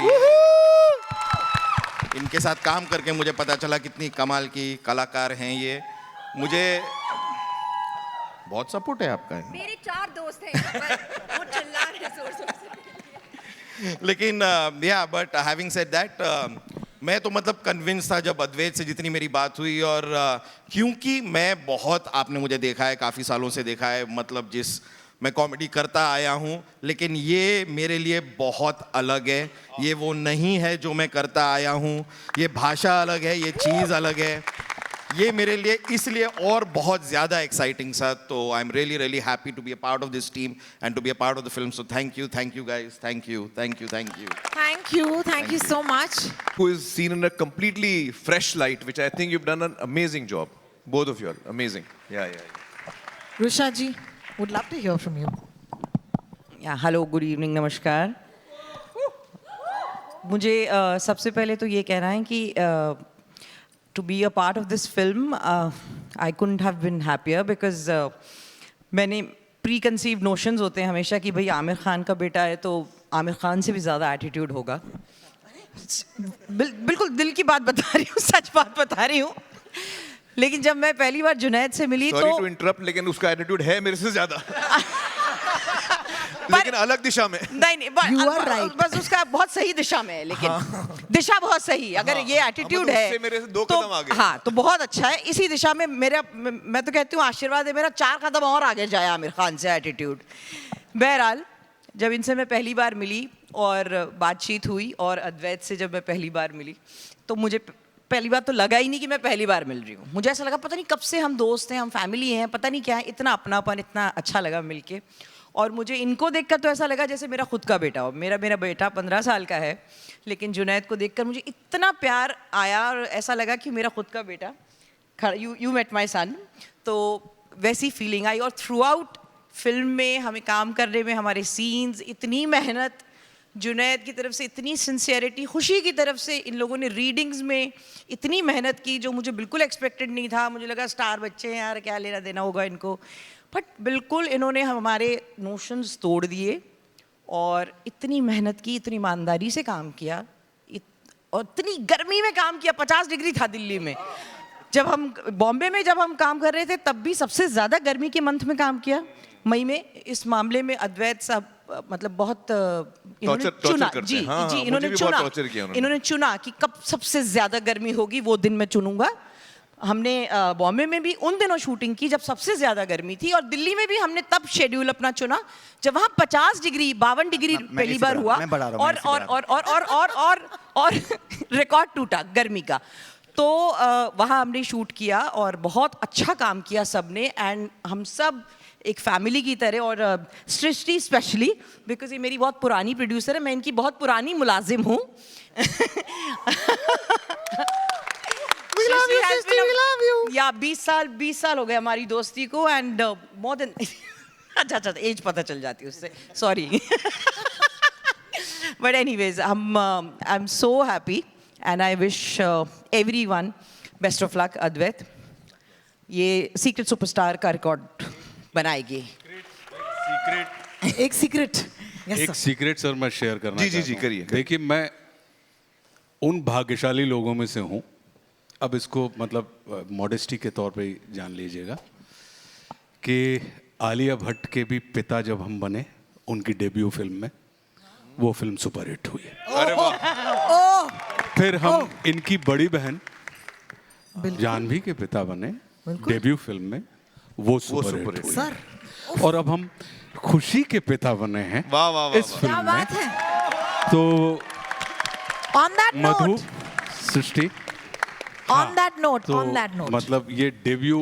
इनके साथ काम करके मुझे पता चला कितनी कमाल की कलाकार हैं ये. मुझे बहुत सपोर्ट है आपका. मेरे 4 दोस्त हैं यहाँ पर, वो चिल्ला रहे हैं जोर-जोर से. लेकिन या बट हैविंग सेड दैट, मैं तो मतलब कन्विंस था जब अद्वैत से जितनी मेरी बात हुई. और क्योंकि मैं बहुत, आपने मुझे देखा है, काफ़ी सालों से देखा है, मतलब जिस मैं कॉमेडी करता आया हूँ, लेकिन ये मेरे लिए बहुत अलग है. ये वो नहीं है जो मैं करता आया हूँ. ये भाषा अलग है, ये चीज़ अलग है. ये मेरे लिए इसलिए और बहुत ज़्यादा एक्साइटिंग सा. तो I am really happy to be a part of this team and to be a part of the film. So thank you guys, thank you. Thank you so much. Who is seen in a completely fresh light, which I think you've done an amazing job. Both of you all. Amazing. Yeah. Rusha ji, would love to hear from you. या hello, good evening, नमस्कार. मुझे सबसे पहले तो ये कहना है कि to be a part of this film I couldn't have been happier because मैंने प्री कंसीव नोशंस होते हैं हमेशा कि भाई आमिर खान का बेटा है तो आमिर खान से भी ज़्यादा एटीट्यूड होगा. बिल्कुल दिल की बात बता रही हूँ, सच बात बता रही हूँ. लेकिन जब मैं पहली बार जुनैद से मिली Sorry to interrupt, लेकिन उसका एटीट्यूड है मेरे से ज़्यादा. लेकिन अलग दिशा में. नहीं, बस उसका बहुत सही दिशा में है. लेकिन दिशा बहुत सही. अगर ये एटीट्यूड है मेरे से 2 तो कदम आगे. हाँ, तो बहुत अच्छा है. इसी दिशा में मैं तो कहती हूँ आशीर्वाद है मेरा, 4 कदम और आगे जाए आमिर खान से एटीट्यूड. बहरहाल, जब इनसे मैं पहली बार मिली और बातचीत हुई, और अद्वैत से जब मैं पहली बार मिली, तो मुझे पहली बार तो लगा ही नहीं कि मैं पहली बार मिल रही हूँ. मुझे ऐसा लगा पता नहीं कब से हम दोस्त हैं, हम फैमिली हैं, पता नहीं क्या है. इतना अपनापन, इतना अच्छा लगा मिलके. और मुझे इनको देखकर तो ऐसा लगा जैसे मेरा खुद का बेटा हो. मेरा बेटा 15 साल का है, लेकिन जुनैद को देखकर मुझे इतना प्यार आया और ऐसा लगा कि मेरा खुद का बेटा. यू मेट माई सन, तो वैसी फीलिंग आई. और थ्रू आउट फिल्म में हमें काम करने में, हमारे सीन्स, इतनी मेहनत जुनैद की तरफ से, इतनी सिंसियरिटी, खुशी की तरफ से. इन लोगों ने रीडिंग्स में इतनी मेहनत की जो मुझे बिल्कुल एक्सपेक्टेड नहीं था. मुझे लगा स्टार बच्चे हैं यार, क्या लेना देना होगा इनको. बट बिल्कुल इन्होंने हमारे नोशंस तोड़ दिए और इतनी मेहनत की, इतनी ईमानदारी से काम किया, और इतनी गर्मी में काम किया. 50 डिग्री था दिल्ली में. जब हम बॉम्बे में जब हम काम कर रहे थे तब भी सबसे ज़्यादा गर्मी के मंथ में काम किया, मई में. इस मामले में अद्वैत साहब मतलब बहुत इन्होंने चुना. जी, इन्होंने चुना कि कब सबसे ज़्यादा गर्मी होगी वो दिन मैं चुनूंगा. हमने बॉम्बे में भी उन दिनों शूटिंग की जब सबसे ज़्यादा गर्मी थी, और दिल्ली में भी हमने तब शेड्यूल अपना चुना जब वहाँ 50 डिग्री 52 डिग्री पहली बार हुआ, और रिकॉर्ड टूटा गर्मी का. तो वहाँ हमने शूट किया और बहुत अच्छा काम किया सबने. एंड हम सब एक फैमिली की तरह, और सृष्टि स्पेशली बिकॉज ये मेरी बहुत पुरानी प्रोड्यूसर है, मैं इनकी बहुत पुरानी मुलाजिम हूँ. या 20 साल हो गए हमारी दोस्ती को. एंड मोर देन अच्छा एज पता चल जाती है उससे, sorry. But anyways, I am so happy and I wish everyone best of luck. Advait ये सीक्रेट सुपरस्टार का रिकॉर्ड बनाएगी. एक सीक्रेट सर मैं शेयर करना चाहता हूं. जी करिए. देखिए, मैं उन भाग्यशाली लोगों में से हूँ, अब इसको मतलब मॉडेस्टी के तौर पे जान लीजिएगा, कि आलिया भट्ट के भी पिता जब हम बने उनकी डेब्यू फिल्म में, वो फिल्म सुपरहिट हुई. अरे वाह. फिर हम इनकी बड़ी बहन जानवी के पिता बने डेब्यू फिल्म में, वो सुपरहिट हुई. सर, और अब हम खुशी के पिता बने हैं इस फिल्म में. तो on that Madhu, note, Srishti, on that note, तो on that note, मतलब ये डेब्यू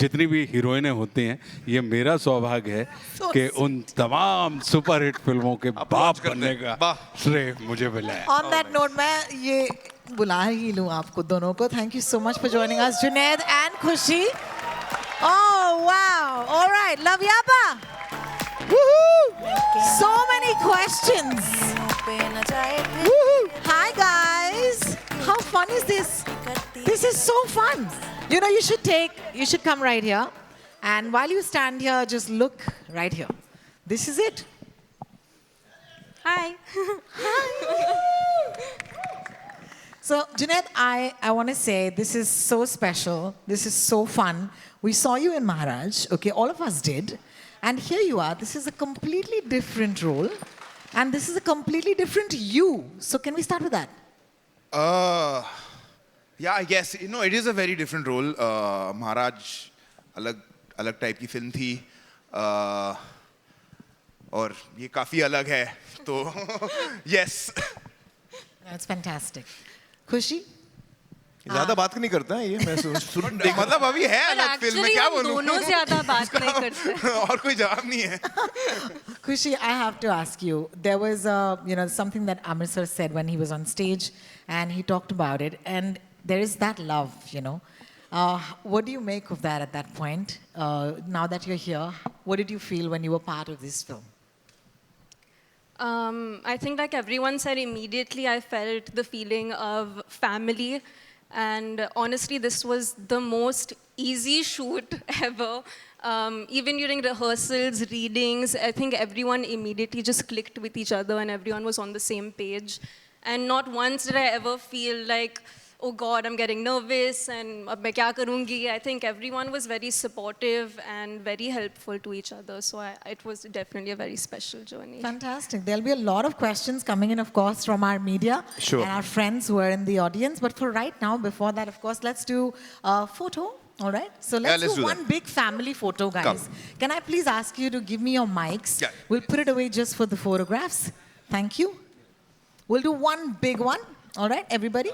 जितनी भी हीरोइनें होती हैं, ये मेरा सौभाग्य है कि उन तमाम सुपरहिट फिल्मों के बाप बनने का श्रेय मुझे मिला है. on that note, मैं ये बुला ही लूँ आपको दोनों को. Thank you so much for joining us, Junaid and खुशी. Oh, wow. All right. Love Yapa. Woohoo. So many questions. Woohoo. Hi, guys. How fun is this? This is so fun. You know, you should come right here. And while you stand here, just look right here. This is it. Hi. So, Junaid, I want to say this is so special. This is so fun. We saw you in Maharaj, okay? All of us did. And here you are. This is a completely different role. And this is a completely different you. So, can we start with that? Yeah, I guess. You know, it is a very different role. Maharaj, अलग type की film थी. और ये काफ़ी अलग है. तो, yes. That's fantastic. खुशी? ज़्यादा बात नहीं करता है ये मैं सुन मतलब अभी है अलग फिल्म में क्या बोलूं दोनों ज़्यादा बात नहीं करते और कोई जवाब नहीं है Khushi, I have to ask you. There was something that Amir sir said when he was on stage, and he talked about it. And there is that love, you know. What do you make of that at that point? Now that you're here, what did you feel when you were part of this film? I think like everyone said, immediately I felt the feeling of family. And honestly, this was the most easy shoot ever. Even during rehearsals, readings, I think everyone immediately just clicked with each other and everyone was on the same page. And not once did I ever feel like, oh God, I'm getting nervous and ab main kya karungi. I think everyone was very supportive and very helpful to each other. So it was definitely a very special journey. Fantastic. There'll be a lot of questions coming in, of course, from our media Sure. and our friends who are in the audience. But for right now, before that, of course, let's do a photo. All right? So let's let's do do one that. big family photo, guys. Come. Can I please ask you to give me your mics? Yeah. We'll put it away just for the photographs. Thank you. We'll do one big one. All right, everybody?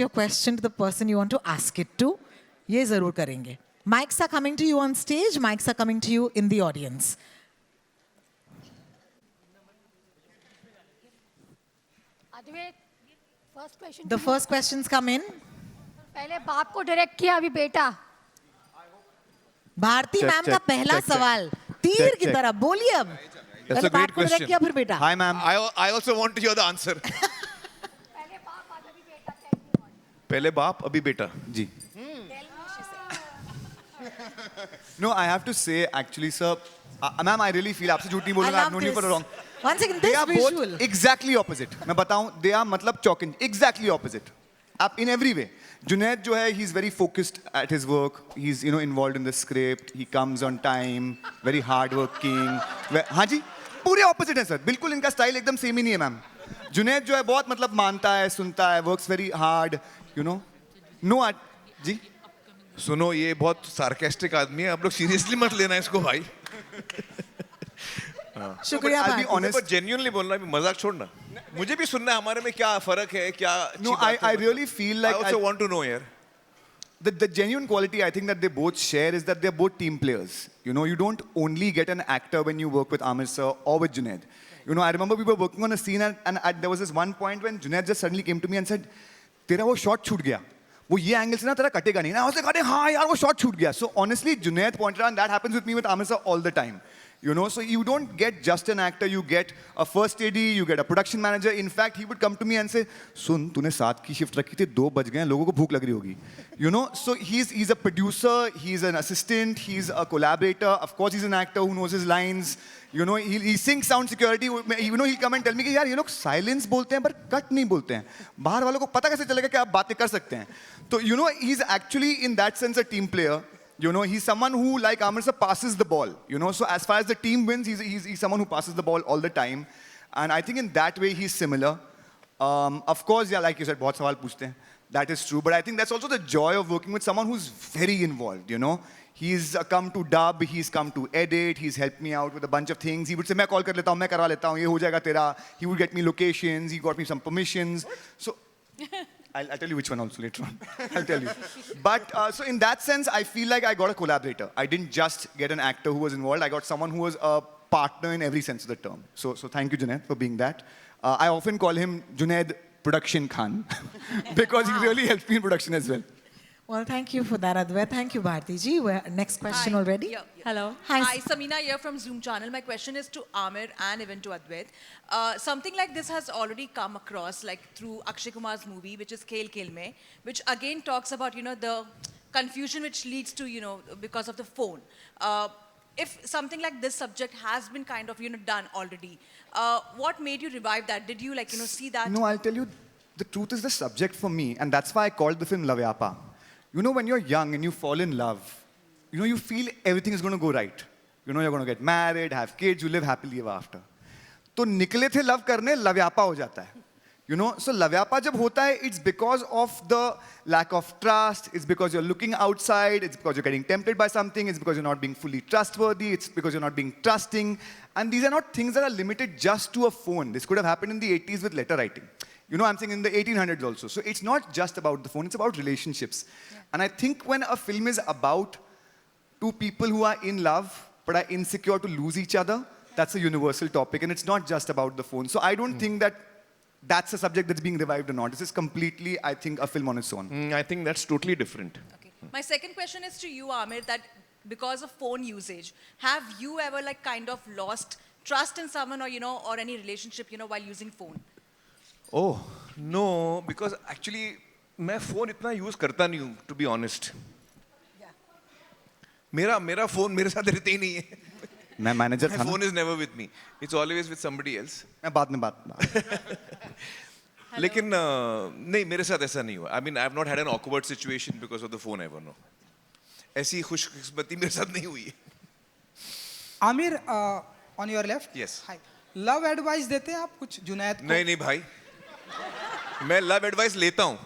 Your question to the person you want to ask it to. ये जरूर करेंगे. Mics are coming to you on stage. Mics are coming to you in the audience. Advaita, first question. The first questions come in. पहले बाप को direct किया, अभी बेटा. Bharti Check, ma'am का check, पहला check, check. सवाल तीर Check, की check. तरह बोलिए अब. That's पहले a great बाप को direct question. किया फिर बेटा. Hi, ma'am. I also want to hear the answer. पहले बाप अभी बेटा. जी. No, I have to say, actually, sir, ma'am, I really feel, आपसे झूठ नहीं बोलूँगा, I've known you for a long. One second, They this are visual. both exactly opposite. मैं बताऊँ, they are मतलब चौकिन, exactly opposite. आप in every way. Junaid जो है, he's very focused at his work. He's involved in the script. He comes on time. Very hardworking. हाँ जी, पूरे opposite हैं sir. बिल्कुल इनका style एकदम same ही नहीं है मैम. Junaid जो है बहुत मतलब मानता है, सुनता है, works very hard. No, जी. सुनो ये बहुत सार्केस्टिक आदमी है, आप लोग सीरियसली मत लेना इसको भाई. शुक्रिया I'll be भाई. honest. पर जेन्युइनली बोलना, मजाक छोड़ना. मुझे भी सुनना है हमारे में क्या फर्क है, क्या. No, I really feel like I also want to know यार. The genuine quality I think that they both share is that they're both team players. You don't only get an actor when you work with Amir sir or with Junaid. I remember we were working on a scene and there was this one point when Junaid just suddenly came to me and said, तेरा वो shot छूट गया. वो ये angle से ना तेरा कटेगा नहीं. I was like, अरे हाँ यार वो shot छूट गया. So honestly, Junaid pointed out, and that happens with me with Amir sir all the time. So you don't get just an actor, you get a first AD, you get a production manager. In fact, he would come to me and say, सुन तूने 7 की shift रखी थी, 2 बज गए हैं, लोगों को भूख लग रही होगी. So he's a producer, he's an assistant, he's a collaborator. Of course, he's an actor who knows his lines. He sings sound security. He'll come and tell me कि यार ये लोग silence बोलते हैं पर cut नहीं बोलते हैं. बाहर वालों को पता कैसे चलेगा कि आप बातें कर सकते हैं. So he's actually in that sense a team player. He's someone who, like Amir sir, passes the ball. So as far as the team wins, he's someone who passes the ball all the time. And I think in that way, he's similar. Of course, yeah, like you said, बहुत सवाल पूछते हैं. That is true. But I think that's also the joy of working with someone who's very involved, He's come to dub, he's come to edit, he's helped me out with a bunch of things. He would say, मैं call कर लेता हूँ, मैं करवा लेता हूँ, ये हो जाएगा तेरा. He would get me locations, he got me some permissions. So I'll tell you which one also later on. I'll tell you. But so in that sense, I feel like I got a collaborator. I didn't just get an actor who was involved. I got someone who was a partner in every sense of the term. So thank you, Junaid, for being that. I often call him Junaid Production Khan because he really helped me in production as well. Well, thank you for that, Advait. Thank you, Bharti ji. Next question already. Yeah. Hello. Hi, Samina here from Zoom channel. My question is to Amir and even to Advait. Something like this has already come across, like through Akshay Kumar's movie, which is Khel Khel Mein, which again talks about, the confusion which leads to, because of the phone. If something like this subject has been kind of, done already, what made you revive that? Did you, see that? No, I'll tell you, the truth is the subject for me, and that's why I called the film Lavyapa. When you're young and you fall in love, you feel everything is going to go right. You're going to get married, have kids, you live happily ever after. तो निकले थे love करने, लव्यापा हो जाता है. So लव्यापा जब होता है, it's because of the lack of trust, it's because you're looking outside, it's because you're getting tempted by something, it's because you're not being fully trustworthy, it's because you're not being trusting. And these are not things that are limited just to a phone. This could have happened in the 80s with letter writing. I'm saying in the 1800s also. So it's not just about the phone, it's about relationships. Yeah. And I think when a film is about two people who are in love but are insecure to lose each other, that's a universal topic. And it's not just about the phone. So I don't think that that's a subject that's being revived or not. This is completely, I think, a film on its own. I think that's totally different. Okay. My second question is to you, Amir, that because of phone usage, have you ever kind of lost trust in someone or, or any relationship, while using phone? Oh, no, because actually, मैं phone इतना use करता नहीं हूँ, to be honest. मेरा phone मेरे साथ रहता ही नहीं है. मैं manager था ना. My phone is never with me. It's always with somebody else. मैं बाद में बात. लेकिन नहीं मेरे साथ ऐसा नहीं हुआ. I mean, I have not had an awkward situation because of the phone ever. No. ऐसी खुशकिस्मती मेरे साथ नहीं हुई है. Amir, on your left. Yes. Hi. Love advice देते हैं आप कुछ जुनैद को? नहीं भाई. मैं love advice लेता हूँ,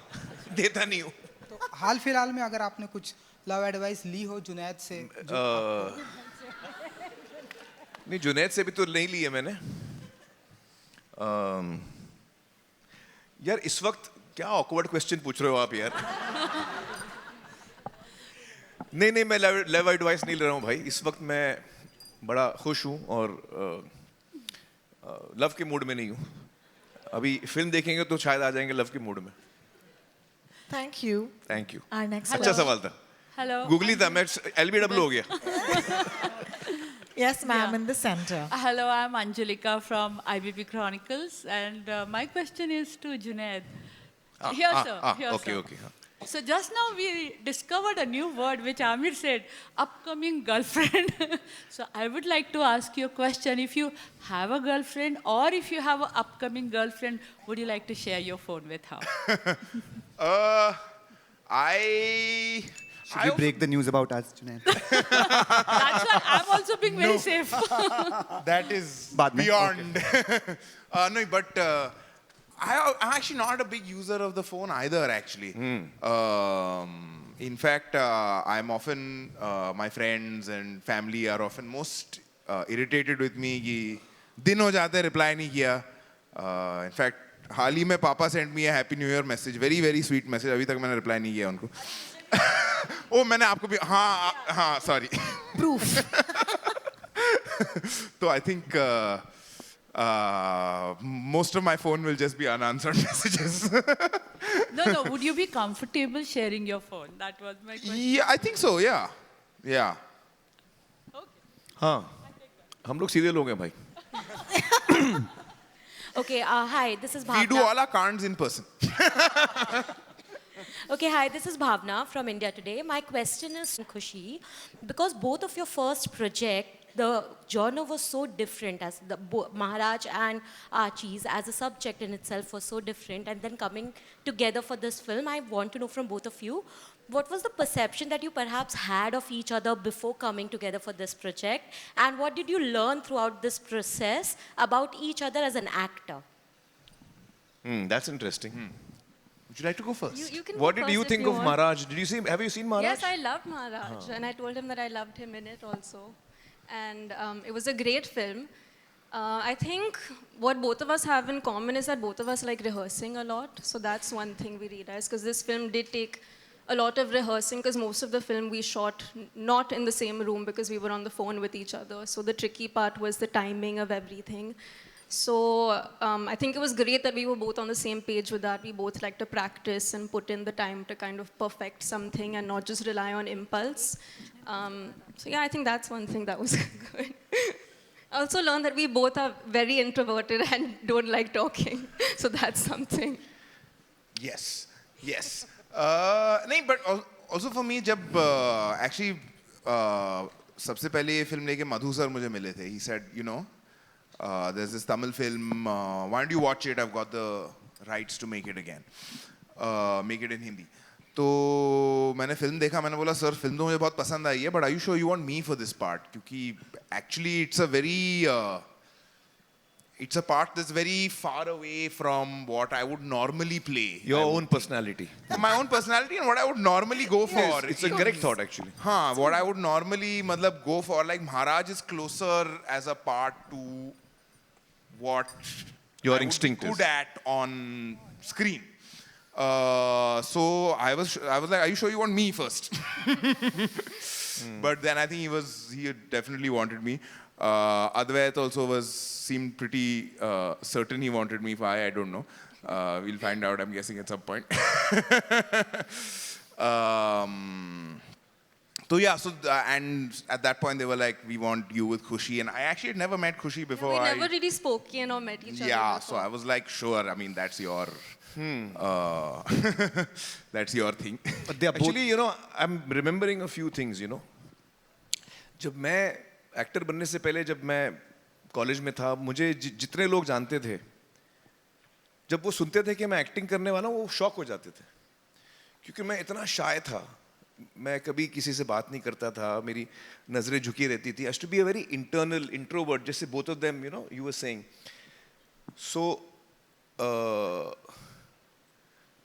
देता नहीं हूँ. तो हाल फिलहाल में अगर आपने कुछ love advice ली हो जुनैद से? नहीं जुनैद से भी तो नहीं ली है मैंने. यार इस वक्त क्या awkward question पूछ रहे हो आप यार? नहीं मैं love advice नहीं ले रहा हूँ भाई. इस वक्त मैं बड़ा खुश हूँ और लव के मूड में नहीं हूँ. अभी फिल्म देखेंगे तो शायद आ जाएंगे लव के मूड में. Thank you. Thank you. Our next अच्छा सवाल था. Hello. गूगली था मैं LBW हो गया. Yes, ma'am, in the center. Hello, I'm Angelika from IBP Chronicles, and my question is to Junaid. Here, sir. Here, okay, sir. okay. So just now we discovered a new word which Amir said, upcoming girlfriend. So I would like to ask you a question. If you have a girlfriend or if you have an upcoming girlfriend, would you like to share your phone with her? Should we break the news about us, Junaid? That's why I'm also being very safe. That is Baad mein, beyond. No, but I'm actually not a big user of the phone either, actually. In fact, I'm often, my friends and family are often most irritated with me कि दिन हो जाते reply नहीं किया. In fact, हाल ही में पापा sent me a happy new year message, very very sweet message. अभी तक मैंने reply नहीं किया उनको. ओ मैंने आपको भी हाँ sorry. Proof. So I think most of my phone will just be unanswered messages. No, would you be comfortable sharing your phone? That was my question. Yeah, I think so, yeah. Yeah. हाँ हम लोग सीधे लोग हैं भाई. Okay, hi, this is Bhavna. We do all our cards in person. Okay, hi, this is Bhavna from India Today. My question is Khushi, because both of your first project, the genre was so different, as the Maharaj and Archie's as a subject in itself was so different, and then coming together for this film, I want to know from both of you, what was the perception that you perhaps had of each other before coming together for this project, and what did you learn throughout this process about each other as an actor? That's interesting. Would you like to go first? You can What go did you first if think you of want. Maharaj? Have you seen Maharaj? Yes, I loved Maharaj, and I told him that I loved him in it also. And it was a great film. I think what both of us have in common is that both of us like rehearsing a lot. So that's one thing we realized, because this film did take a lot of rehearsing, because most of the film we shot not in the same room because we were on the phone with each other. So the tricky part was the timing of everything. So I think it was great that we were both on the same page with that. We both like to practice and put in the time to kind of perfect something and not just rely on impulse. So yeah, I think that's one thing that was good. I also learned that we both are very introverted and don't like talking. So that's something. Yes, yes. नहीं, but also for me, जब actually सबसे पहले ये film लेके मधु sir मुझे मिले थे. He said, you know, there's this Tamil film, why don't you watch it? I've got the rights to make it again. Make it in Hindi. तो मैंने फिल्म देखा, मैंने बोला सर फिल्म तो मुझे बहुत पसंद आई है, but are you sure you want me for this part? क्योंकि actually it's a part that's very far away from what I would normally play. Your own personality. My own personality and what I would normally go for. Yes, it's a correct thought actually. हाँ, what I would normally go for, like Maharaj is closer as a part to what Your I instinct would is. good at on screen. So I was like, are you sure you want me first? But then I think he definitely wanted me. Advait also seemed pretty certain he wanted me. Why, I don't know. We'll find out, I'm guessing, at some point. So yeah, and at that point they were like, we want you with Khushi, and I actually had never met Khushi before. We never really spoken or met each other. Yeah, before. so I was like, sure, I mean, that's your that's your thing. But they are actually, you know, I'm remembering a few things, you know. जब मैं actor बनने से पहले जब मैं college में था, मुझे जितने लोग जानते थे, जब वो सुनते थे कि मैं एक्टिंग करने वाला हूँ, वो शॉक हो जाते थे, क्योंकि मैं इतना शाय था, मैं कभी किसी से बात नहीं करता था, मेरी नजरें झुकी रहती थी. I used to be a very internal introvert, जैसे both of them, you know, you were saying. So,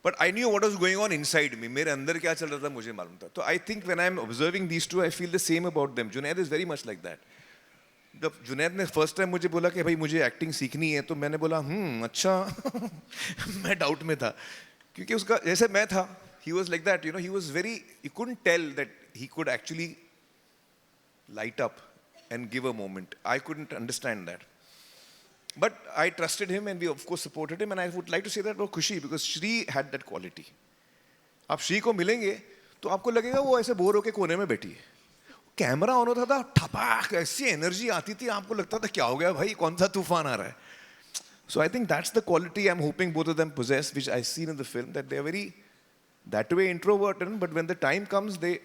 but I knew what was going on inside me. मेरे अंदर क्या चल रहा था मुझे मालूम था. So I think when I'm observing these two, I feel the same about them. Junaid is very much like that. जब जुनैद ने फर्स्ट टाइम मुझे बोला कि भाई मुझे एक्टिंग सीखनी है, तो मैंने बोला अच्छा. मैं डाउट में था, क्योंकि उसका जैसे मैं था, he was like that, you know, he was very, you couldn't tell that he could actually light up and give a moment. I couldn't understand that. But I trusted him and we of course supported him, and I would like to say that about Khushi because Shri had that quality. आप श्री को मिलेंगे तो आपको लगेगा वो ऐसे bore होके कोने में बैठी है. कैमरा ऑन होता था, ठपाक ऐसी एनर्जी आती थी, आपको लगता था क्या हो गया भाई, कौन सा तूफान आ रहा है. So I think that's the quality I'm hoping both of them possess, which I seen in the film, that they're very that way introverted, but when the time comes, they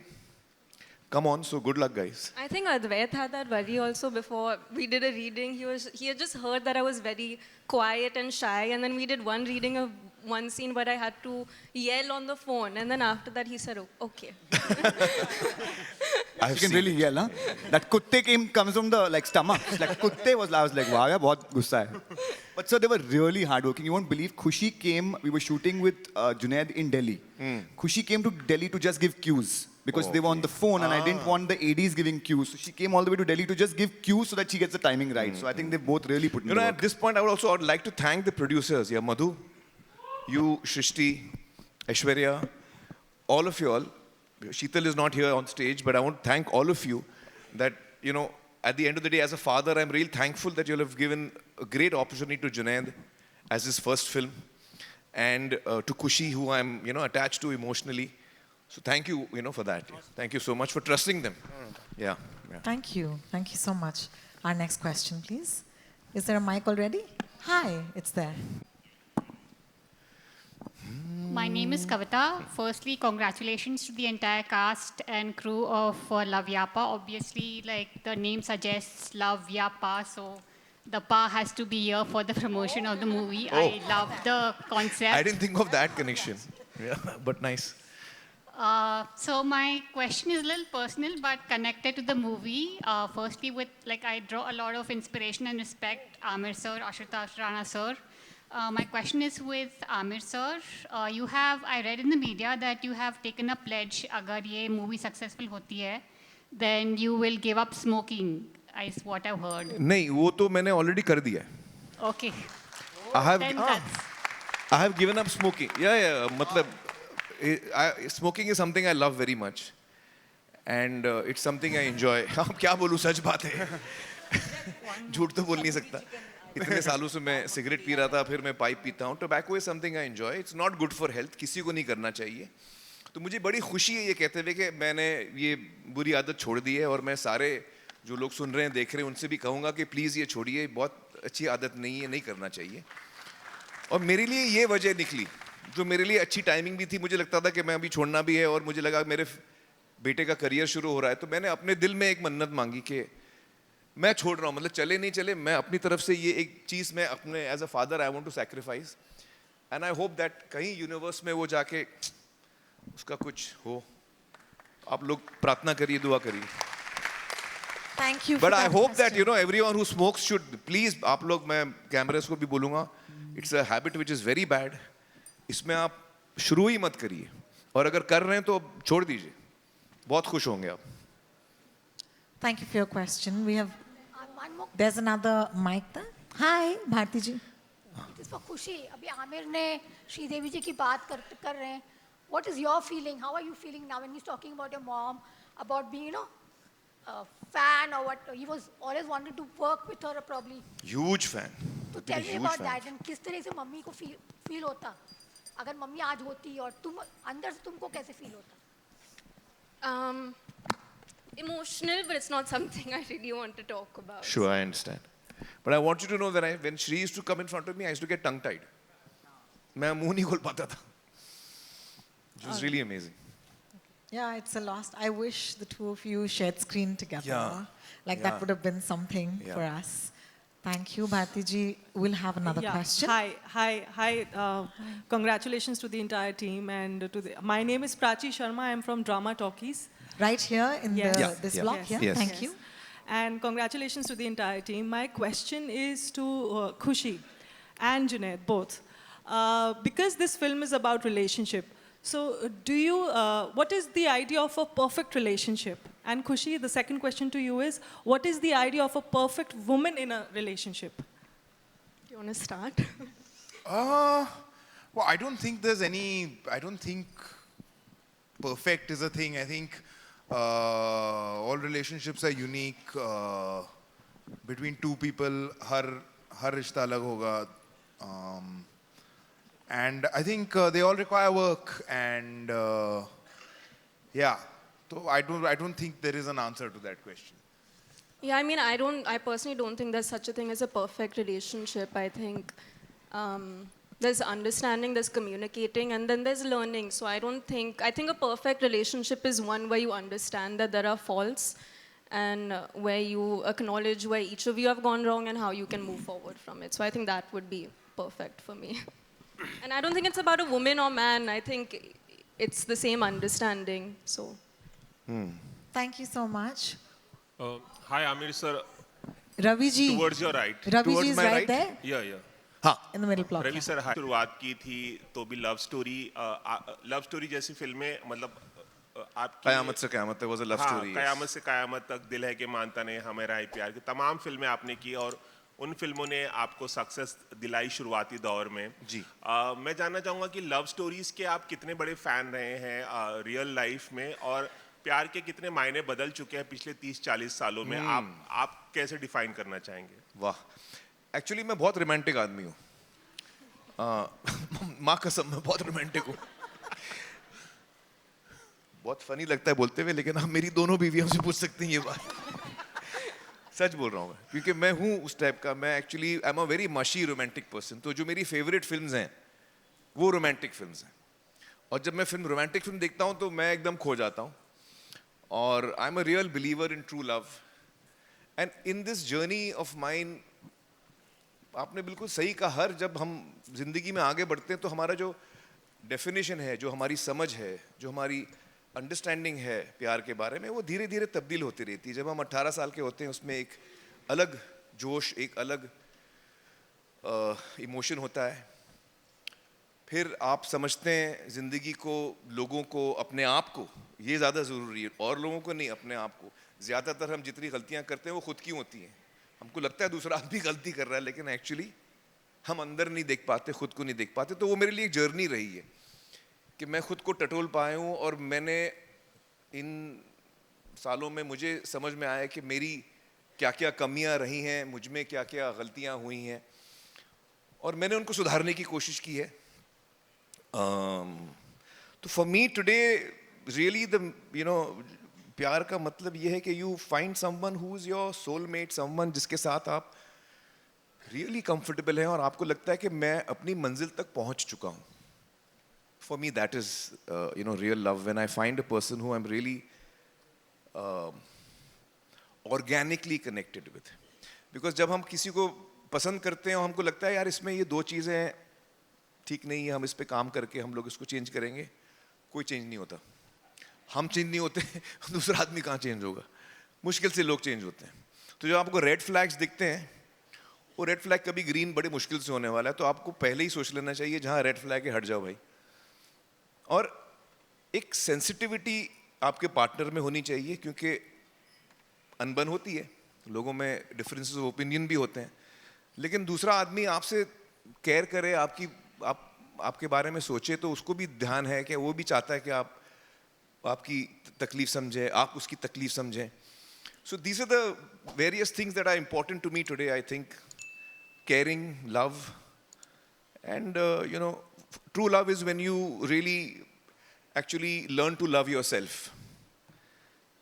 come on. So good luck, guys. I think Advait had that worry also before we did a reading. He had just heard that I was very quiet and shy, and then we did one reading of one scene where I had to yell on the phone, and then after that he said, "Oh, okay." You can really yell, huh? That kutte comes from the like stomach. Like kutte was, I was like, wow, yeah, बहुत गुस्सा है. But so they were really hardworking. You won't believe, Khushi came. We were shooting with Junaid in Delhi. Khushi came to Delhi to just give cues because they were on the phone, and I didn't want the ADs giving cues. So she came all the way to Delhi to just give cues so that she gets the timing right. So I think they both really put in the work. At this point, I would also like to thank the producers. Yeah, Madhu, you, Shrishti, Aishwarya, all of you all. Sheetal is not here on stage, but I want to thank all of you that, you know, at the end of the day, as a father, I'm really thankful that you have given a great opportunity to Junaid as his first film, and to Khushi, who I'm, you know, attached to emotionally. So thank you, you know, for that. Thank you so much for trusting them. Yeah. Thank you. Thank you so much. Our next question, please. Is there a mic already? Hi, it's there. My name is Kavita. Firstly, congratulations to the entire cast and crew of Love Yapa. Obviously, like the name suggests, Love Yapa, so the pa has to be here for the promotion of the movie. I love the concept. I didn't think of that connection. Yeah, but nice. So my question is a little personal, but connected to the movie. Firstly, with like I draw a lot of inspiration and respect Aamir sir, Ashutosh Rana sir. My question is with Aamir sir. I read in the media that you have taken a pledge. Agar ye movie successful hoti hai, then you will give up smoking. Is what I've heard. नहीं, वो तो मैंने already कर दिया है. Okay. I have given up smoking. Yeah. मतलब smoking is something I love very much, and it's something I enjoy. अब क्या बोलूँ, सच बात है. झूठ तो बोल नहीं सकता. इतने सालों से मैं सिगरेट पी रहा था, फिर मैं पाइप पीता हूँ. Tobacco is something I enjoy. It's not good for health. किसी को नहीं करना चाहिए. तो मुझे बड़ी खुशी है ये कहते हुए कि मैंने ये बुरी आदत छोड़ दी है, और मैं सारे जो लोग सुन रहे हैं, देख रहे हैं, उनसे भी कहूँगा कि प्लीज़ ये छोड़िए. बहुत अच्छी आदत नहीं है, नहीं करना चाहिए. और मेरे लिए ये वजह निकली, जो मेरे लिए अच्छी टाइमिंग भी थी. मुझे लगता था कि मैं अभी छोड़ना भी है, और मुझे लगा मेरे बेटे का करियर शुरू हो रहा है. तो मैंने अपने दिल में एक मन्नत मांगी कि मैं छोड़ रहा हूँ, मतलब चले नहीं चले, मैं अपनी तरफ से ये एक चीज़ मैं अपने as a father I want to sacrifice, and I hope that कहीं यूनिवर्स में वो जाके उसका कुछ हो. आप लोग प्रार्थना करिए, दुआ करिए. Thank you. But I hope that, you know, everyone who smokes should please, आप लोग, मैं कैमरास को भी बोलूँगा, it's a habit which is very bad. इसमें आप शुरू ही मत करिए, और अगर कर रहे हैं तो छोड़ दीजिए. बहुत खुश होंगे आप. Thank you for your question. There's another mic there. Hi, Bharti ji. It is for Khushi. अभी आमिर ने श्रीदेवी जी की बात कर रहे हैं. What is your feeling? How are you feeling now when he's talking about your mom, about being, you know, a fan or what? He was always wanted to work with her probably. Huge fan. So tell me about that and किस तरह से mummy को feel होता? अगर mummy आज होती और तुम अंदर से तुमको कैसे feel होता? Emotional, but it's not something I really want to talk about. Sure, I understand. But I want you to know that when Shri used to come in front of me, I used to get tongue-tied. मैं मुंह नहीं खोल पाता था. It was really amazing. Yeah, it's a lost. I wish the two of you shared screen together. Yeah. That would have been something for us. Thank you, Bharti ji. We'll have another question. Hi. Congratulations to the entire team and my name is Prachi Sharma. I'm from Drama Talkies. Right here in this block. Yes. Thank you. And congratulations to the entire team. My question is to Khushi and Junaid, both. Because this film is about relationship, so what is the idea of a perfect relationship? And Khushi, the second question to you is, what is the idea of a perfect woman in a relationship? Do you want to start? Well, I don't think perfect is a thing. I think all relationships are unique. Between two people, har rishta alag hoga. And I think they all require work, and So I don't think there is an answer to that question. Yeah, I mean, I personally don't think there's such a thing as a perfect relationship. I think there's understanding, there's communicating, and then there's learning. So I think a perfect relationship is one where you understand that there are faults and where you acknowledge where each of you have gone wrong and how you can move forward from it. So I think that would be perfect for me. And I don't think it's about a woman or man. I think it's the same understanding. So. Thank you so much. Hi, Amir sir. Ravi ji. Towards your right. Ravi ji is right there. Yeah. In the middle block. Ravi sir शुरुआत की थी तो भी love story जैसी फिल्में मतलब आपकी कयामत से कयामत तक was a love story. yes. कयामत से कयामत तक, दिल है कि मानता नहीं, हमेरा ही प्यार की तमाम फिल्में आपने की और उन फिल्मों ने आपको सक्सेस दिलाई शुरुआती दौर में जी मैं जानना चाहूँगा कि लव स्टोरीज के आप कितने बड़े फैन रहे हैं रियल लाइफ में और प्यार के कितने मायने बदल चुके हैं पिछले 30-40 सालों में आप कैसे डिफाइन करना चाहेंगे? वाह, एक्चुअली मैं बहुत रोमांटिक आदमी हूँ, माँ कसम मैं बहुत रोमांटिक हूँ। बहुत फनी लगता है बोलते हुए, लेकिन आप मेरी दोनों बीवियों से पूछ सकते हैं ये बात। सच बोल रहा हूँ मैं, क्योंकि मैं हूँ उस टाइप का। मैं actually I am a very मशी रोमांटिक पर्सन। तो जो मेरी फेवरेट फिल्म्स हैं वो रोमांटिक फिल्म्स हैं, और जब मैं रोमांटिक फिल्म देखता हूँ तो मैं एकदम खो जाता हूँ। और I am a real believer in true love and in this journey of mine. आपने बिल्कुल सही कहा, हर जब हम जिंदगी में आगे बढ़ते हैं तो हमारा जो डेफिनेशन है, जो हमारी समझ है, जो हमारी अंडरस्टैंडिंग है प्यार के बारे में, वो धीरे धीरे तब्दील होती रहती है। जब हम 18 साल के होते हैं उसमें एक अलग जोश, एक अलग इमोशन होता है। फिर आप समझते हैं ज़िंदगी को, लोगों को, अपने आप को। ये ज़्यादा ज़रूरी है, और लोगों को नहीं, अपने आप को। ज़्यादातर हम जितनी गलतियाँ करते हैं वो खुद की होती हैं। हमको लगता है दूसरा आदमी गलती कर रहा है, लेकिन एक्चुअली हम अंदर नहीं देख पाते, खुद को नहीं देख पाते। तो वो मेरे लिए एक जर्नी रही है कि मैं खुद को टटोल पाया हूँ, और मैंने इन सालों में मुझे समझ में आया कि मेरी क्या क्या कमियाँ रही हैं, मुझ में क्या क्या गलतियाँ हुई हैं, और मैंने उनको सुधारने की कोशिश की है। तो फॉर मी टुडे रियली प्यार का मतलब ये है कि you find someone who is your soulmate, someone जिसके साथ आप रियली कंफर्टेबल हैं और आपको लगता है कि मैं अपनी मंजिल तक पहुंच चुका हूं। For me that is real love, when I find a person who I am really organically connected with. Because जब हम किसी को पसंद करते हैं और हमको लगता है यार इसमें ये दो चीज़ें ठीक नहीं है, हम इस पे काम करके हम लोग इसको चेंज करेंगे, कोई चेंज नहीं होता। हम चेंज नहीं होते, दूसरा आदमी कहाँ चेंज होगा? मुश्किल से लोग चेंज होते हैं। तो जब आपको रेड फ्लैग्स दिखते हैं, वो रेड फ्लैग कभी ग्रीन बड़े मुश्किल से होने वाला है, तो आपको पहले ही सोच लेना चाहिए जहाँ रेड फ्लैग है हट जाओ भाई। और एक सेंसिटिविटी आपके पार्टनर में होनी चाहिए, क्योंकि अनबन होती है, लोगों में डिफरेंसेस ऑफ ओपिनियन भी होते हैं, लेकिन दूसरा आदमी आपसे केयर करे, आपके बारे में सोचे, तो उसको भी ध्यान है कि वो भी चाहता है कि आपकी तकलीफ समझे, आप उसकी तकलीफ समझें। So these are the various things that are important to me today, I think. Caring, love, and true love is when you really actually learn to love yourself.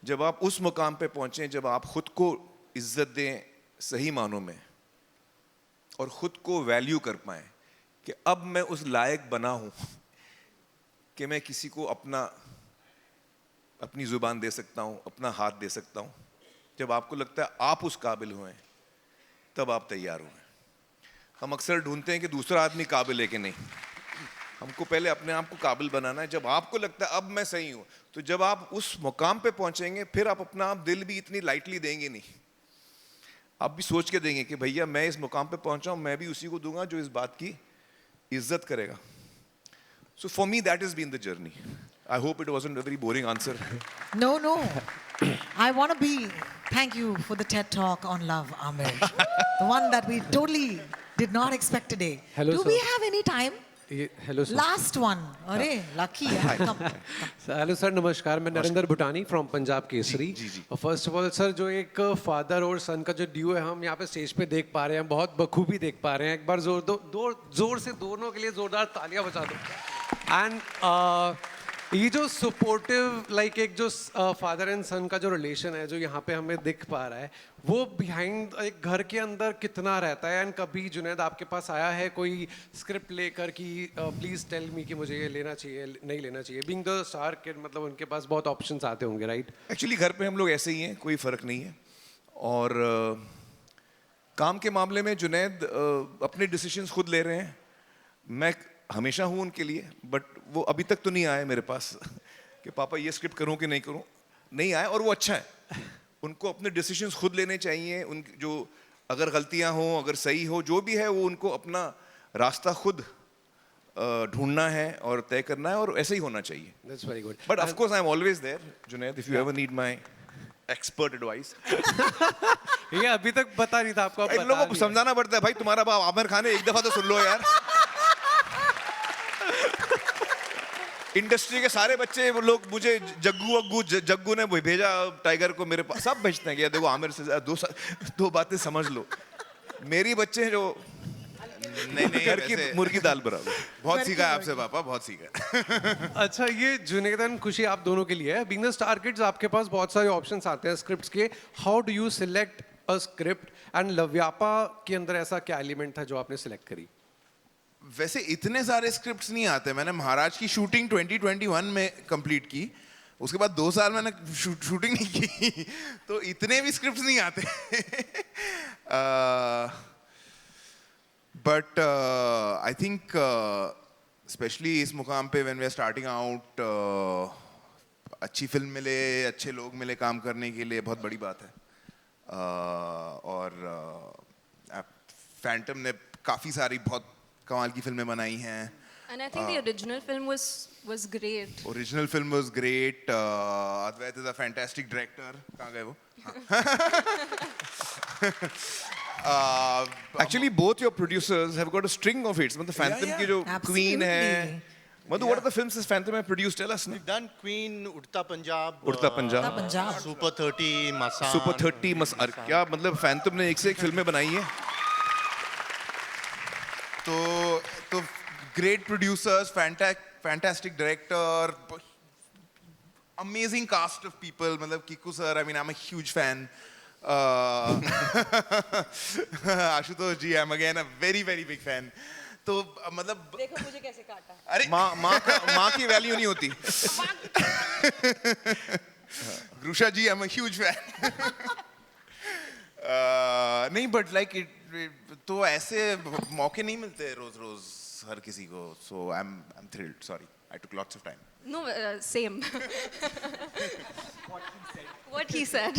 जब आप उस मुकाम पे पहुंचें जब आप खुद को इज्जत दें सही मानों में, और खुद को वैल्यू कर पाएं कि अब मैं उस लायक बना हूं कि मैं किसी को अपनी जुबान दे सकता हूं, अपना हाथ दे सकता हूं। जब आपको लगता है आप उस काबिल हुए, तब आप तैयार हुए। हम अक्सर ढूंढते हैं कि दूसरा आदमी काबिल है कि नहीं, हमको पहले अपने आप को काबिल बनाना है। जब आपको लगता है अब मैं सही हूं, तो जब आप उस मुकाम पे पहुंचेंगे, फिर आप अपना आप दिल भी इतनी लाइटली देंगे नहीं। आप भी सोच के देंगे कि भैया मैं इस मुकाम पे पहुंचा हूं, मैं भी उसी को दूंगा जो इस बात की इज्जत करेगा। So for me that has been the journey. I hope it wasn't a very boring answer. No. I want to be. Thank you for the TED Talk on love, Amir. The one that we totally did not expect today. Hello, Do sir. we have any time? Hello, sir. Last one. Arey, lucky. Come. Hello sir, नमस्कार। मैं नरेंद्र भूटानी from Punjab Kesari. और first of all sir, जो एक father और सन का जो due है हम यहाँ पे स्टेज पे देख पा रहे हैं, बहुत बखूबी देख पा रहे हैं। एक बार जोर से दोनों के लिए जोरदार तालियां बजा दो। एंड ये जो सपोर्टिव लाइक एक जो फादर एंड सन का जो रिलेशन है जो यहाँ पे हमें दिख पा रहा है वो बिहाइंड एक घर के अंदर कितना रहता है एंड कभी जुनैद आपके पास आया है कोई स्क्रिप्ट लेकर कि प्लीज टेल मी कि मुझे ये लेना चाहिए नहीं लेना चाहिए बीइंग द स्टार किड मतलब उनके पास बहुत ऑप्शंस आते होंगे राइट एक्चुअली घर पे हम लोग ऐसे ही हैं, कोई फ़र्क नहीं है। और काम के मामले में जुनैद अपने डिसीजंस खुद ले रहे हैं। मैं हमेशा हूँ उनके लिए, बट वो अभी तक तो नहीं आए मेरे पास कि पापा ये स्क्रिप्ट करूँ कि नहीं करूँ, नहीं आए। और वो अच्छा है, उनको अपने डिसीजंस खुद लेने चाहिए। उन जो अगर गलतियाँ हों, अगर सही हो, जो भी है वो उनको अपना रास्ता खुद ढूंढना है और तय करना है, और ऐसे ही होना चाहिए। That's very good. But of course I am always there, Junaid, if you ever need my expert advice. ये अभी तक पता नहीं था आपको, इन लोगों को समझाना पड़ता है भाई, तुम्हारा बाप आमिर खान है, एक दफा तो सुन लो यार। इंडस्ट्री के सारे बच्चे वो लोग मुझे जग्गू ने भेजा टाइगर को मेरे पास, सब भेजते हैं कि देखो आमिर से दो बातें समझ लो। मेरी बच्चे जो नहीं घर की मुर्गी दाल बराबर। बहुत सीखा है आपसे पापा, बहुत सीखा। अच्छा, ये जुनैद एंड खुशी आप दोनों के लिए है। बीइंग द स्टार किड्स आपके पास बहुत सारे ऑप्शंस आते हैं स्क्रिप्ट्स के। How do you select a script and Loveyapa के अंदर ऐसा क्या एलिमेंट था जो आपने सिलेक्ट करी? वैसे इतने सारे स्क्रिप्ट्स नहीं आते। मैंने महाराज की शूटिंग 2021 में कंप्लीट की, उसके बाद 2 साल मैंने शूटिंग नहीं की, तो इतने भी स्क्रिप्ट्स नहीं आते। बट आई थिंक स्पेशली इस मुकाम पे when we are starting out, अच्छी फिल्म मिले, अच्छे लोग मिले काम करने के लिए, बहुत बड़ी बात है। और फैंटम ने काफ़ी सारी बहुत कमाल की फिल्में बनाई हैं। And I think the original film was great. Original film was great. Advait is a fantastic director. कहाँ गए वो? Actually, both your producers have got a string of hits. मतलब Phantom की जो Queen है, Madhu, what are the films this Phantom have produced? Tell us. We've done Queen, Udta Punjab, Super 30, Masan. Super 30, क्या मतलब Phantom ने एक से एक फिल्में बनाई हैं। तो great producers, fantastic director, amazing cast of people. मतलब Kiku sir, I mean, I'm a huge fan. Ashutosh ji, I'm again a very big fan. तो मतलब देखो मुझे कैसे काटा। अरे माँ की वैल्यू नहीं होती। Grusha ji, I'm a huge fan. नहीं, but like तो ऐसे मौके नहीं मिलते रोज हर किसी को. So I'm thrilled. Sorry, I took lots of time. No, same. What he said.